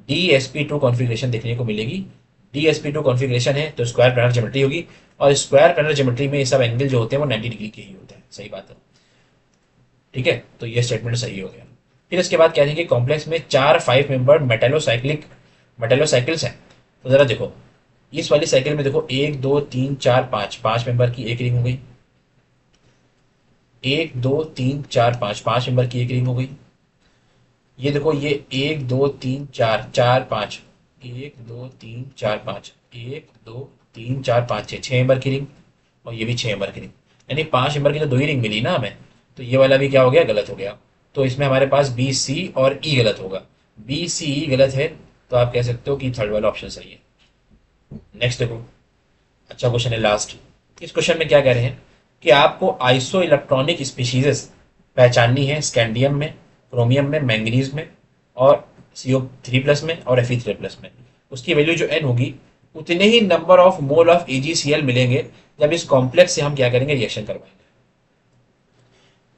DsP2 कॉन्फ़िगरेशन देखने को मिलेगी, DsP2 कॉन्फ़िगरेशन है तो स्क्वायर प्लानर ज्योमेट्री होगी, और स्क्वायर प्लानर ज्योमेट्री में ये सब एंगल जो होते हैं वो 90 डिग्री के ही होते हैं। सही बात है। ठीक है। तो ये स्टेटमेंट सही हो गया। फिर इसके बाद कहते हैं कि कॉम्प्लेक्स में 4 5 मेंबर मेटेलोसाइकिल्स हैं। तो जरा देखो, इस वाली साइकिल में देखो 1 2 3 4 5, 5 मेंबर की एक रिंग हो गई। 1 2 3 4 5, 5 मेंबर की एक रिंग हो गई। ये देखो, ये 1 2 3 4, 4 5, 1 2 3 4 5, 1 2 3 4 5 6, 6 नंबर की रिंग, और ये भी 6 नंबर की रिंग, यानी 5 नंबर की तो 2 ही रिंग मिली ना हमें, तो ये वाला भी क्या हो गया, गलत हो गया। तो इसमें हमारे पास बी सी और ई गलत होगा, बी सी ई गलत है, तो आप कह सकते हो कि थर्ड वाला ऑप्शन सही है। नेक्स्ट देखो, अच्छा क्वेश्चन है लास्ट। इस क्वेश्चन में क्या कह रहे हैं कि आपको आइसो इलेक्ट्रॉनिक स्पीशीज पहचाननी है स्कैंडियम में, क्रोमियम में, मैंगनीज में, और CO3+ में और Fe3+ में। उसकी वैल्यू जो n होगी, उतने ही number of mole of AgCl मिलेंगे जब इस कॉम्प्लेक्स से हम क्या करेंगे, रिएक्शन करवाएंगे।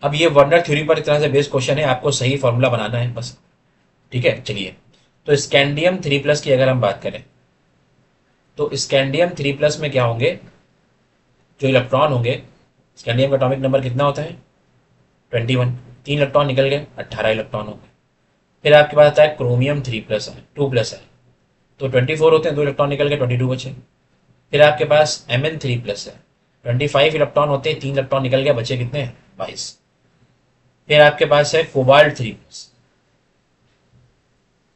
अब ये वर्नर थ्योरी पर इतना से बेस्ड क्वेश्चन है, आपको सही फॉर्मूला बनाना है बस। ठीक है, चलिए। तो स्कैंडियम 3+ की अगर हम बात करें, तो स्कैंडियम 3+ में क्या होंगे, जो इलेक्ट्रॉन होंगे, स्कैंडियम का एटॉमिक नंबर कितना होता है, 21, 3 इलेक्ट्रॉन निकल गए, 18 इलेक्ट्रॉन हो गए। फिर आपके पास आता है क्रोमियम 3+ है, 2+ है, तो 24 होते हैं, 2 इलेक्ट्रॉन निकल गए, 22 बचे। फिर आपके पास Mn3+ है, 25 इलेक्ट्रॉन होते हैं, 3 इलेक्ट्रॉन निकल गए, बचे कितने, 22। फिर आपके पास है कोबाल्ट 3+।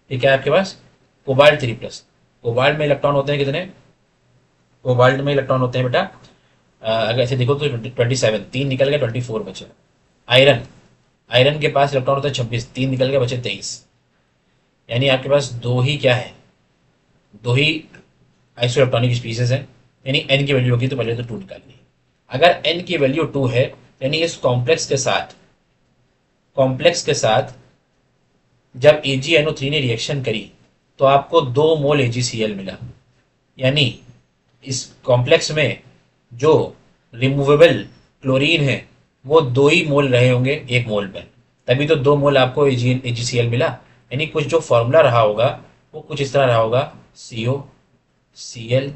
ठीक है, आपके पास कोबाल्ट 3+। कोबाल्ट में इलेक्ट्रॉन होते हैं कितने, कोबाल्ट में इलेक्ट्रॉन होते हैं बेटा, अगर ऐसे देखो तो 27, 3 निकल गए, 24 बचे। आयरन, आयरन के पास इलेक्ट्रॉन होता है 26, 3 निकल गए, बचे 23। यानी आपके पास दो ही क्या है, दो ही आइसो इलेक्ट्रॉनिक स्पीसीज है, यानी एन की वैल्यू होगी तो पहले तो 2 निकालनी है। अगर एन की वैल्यू 2 है, यानी इस कॉम्प्लेक्स के साथ जब AgNO3 ने रिएक्शन करी, तो आपको 2 मोल AgCl मिला, यानी इस कॉम्प्लेक्स में जो रिमूवेबल क्लोरीन है वो 2 ही मोल रहे होंगे 1 मोल में, तभी तो 2 मोल आपको AgCl मिला। यानी कुछ जो फॉर्मूला रहा होगा वो कुछ इस तरह रहा होगा, COCl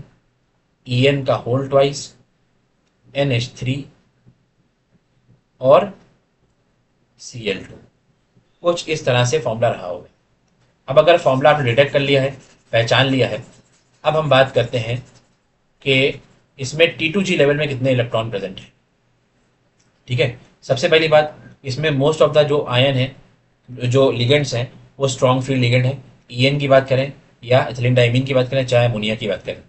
En का होल ट्वाइस NH3 और Cl2, कुछ इस तरह से फॉर्मूला रहा होगा। अब अगर फॉर्मूला आपने डिटेक्ट कर लिया है, पहचान लिया है, अब हम बात करते हैं कि इसमें T2G लेवल में कितने इलेक्ट्रॉन प्रेजेंट है। ठीक है, सबसे पहली बात, इसमें मोस्ट ऑफ द जो आयन है, जो लिगेंड्स हैं, वो स्ट्रॉन्ग फील्ड लिगेंड है। EN की बात करें या एथिलीन डाइमीन की बात करें, चाहे अमोनिया की बात करें,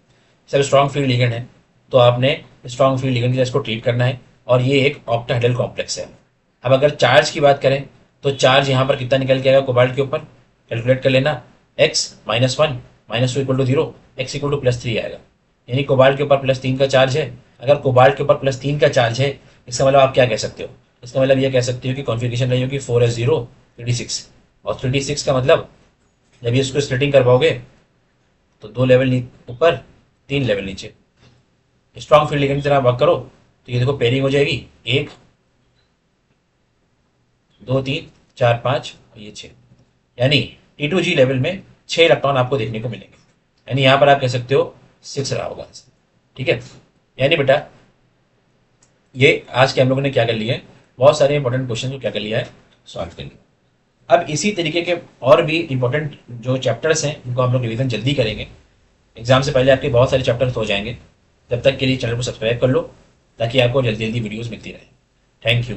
सब स्ट्रॉन्ग फील्ड लिगेंड है। तो आपने स्ट्रॉन्ग फील्ड लिगेंड के इसको ट्रीट करना है, और ये एक ऑक्टाहेड्रल कॉम्प्लेक्स है। अब अगर चार्ज की बात करें, तो चार्ज यहाँ पर कितना निकल के आएगा कोबाल्ट के ऊपर, कैलकुलेट कर लेना, x -1 -2 = 0, x = +3 आएगा। यानी कोबाल्ट के ऊपर +3 का चार्ज है। अगर कोबाल्ट के ऊपर +3 का चार्ज है, इसका मतलब आप क्या कह सकते हो, इसका मतलब ये कह सकते हो कि कॉन्फ़िगरेशन रही होगी 4s0 3d6, और 3d6 का मतलब जब ये इसको स्प्लिटिंग करवाओगे तो 2 लेवल ऊपर 3 लेवल नीचे। स्ट्रॉन्ग फील्ड लिगेंड की तरह वर्क करो तो ये देखो पेयरिंग हो जाएगी, 1 2 3 4 5 और ये 6, यानी T2G लेवल में 6 इलेक्ट्रॉन आपको देखने को मिलेंगे। यानी यहाँ पर आप कह सकते हो 6 रहा होगा आंसर। ठीक है, यानी बेटा ये आज के हम लोगों ने क्या कर लिया है, बहुत सारे इंपॉर्टेंट क्वेश्चन को क्या कर लिया है, सॉल्व कर लिया। अब इसी तरीके के और भी इंपॉर्टेंट जो चैप्टर्स हैं उनको हम लोग रिवीजन जल्दी करेंगे, एग्जाम से पहले आपके बहुत सारे चैप्टर्स हो जाएंगे। जब तक के लिए चैनल को सब्सक्राइब कर लो ताकि आपको जल्दी जल्दी वीडियोस मिलती रहे। Thank you.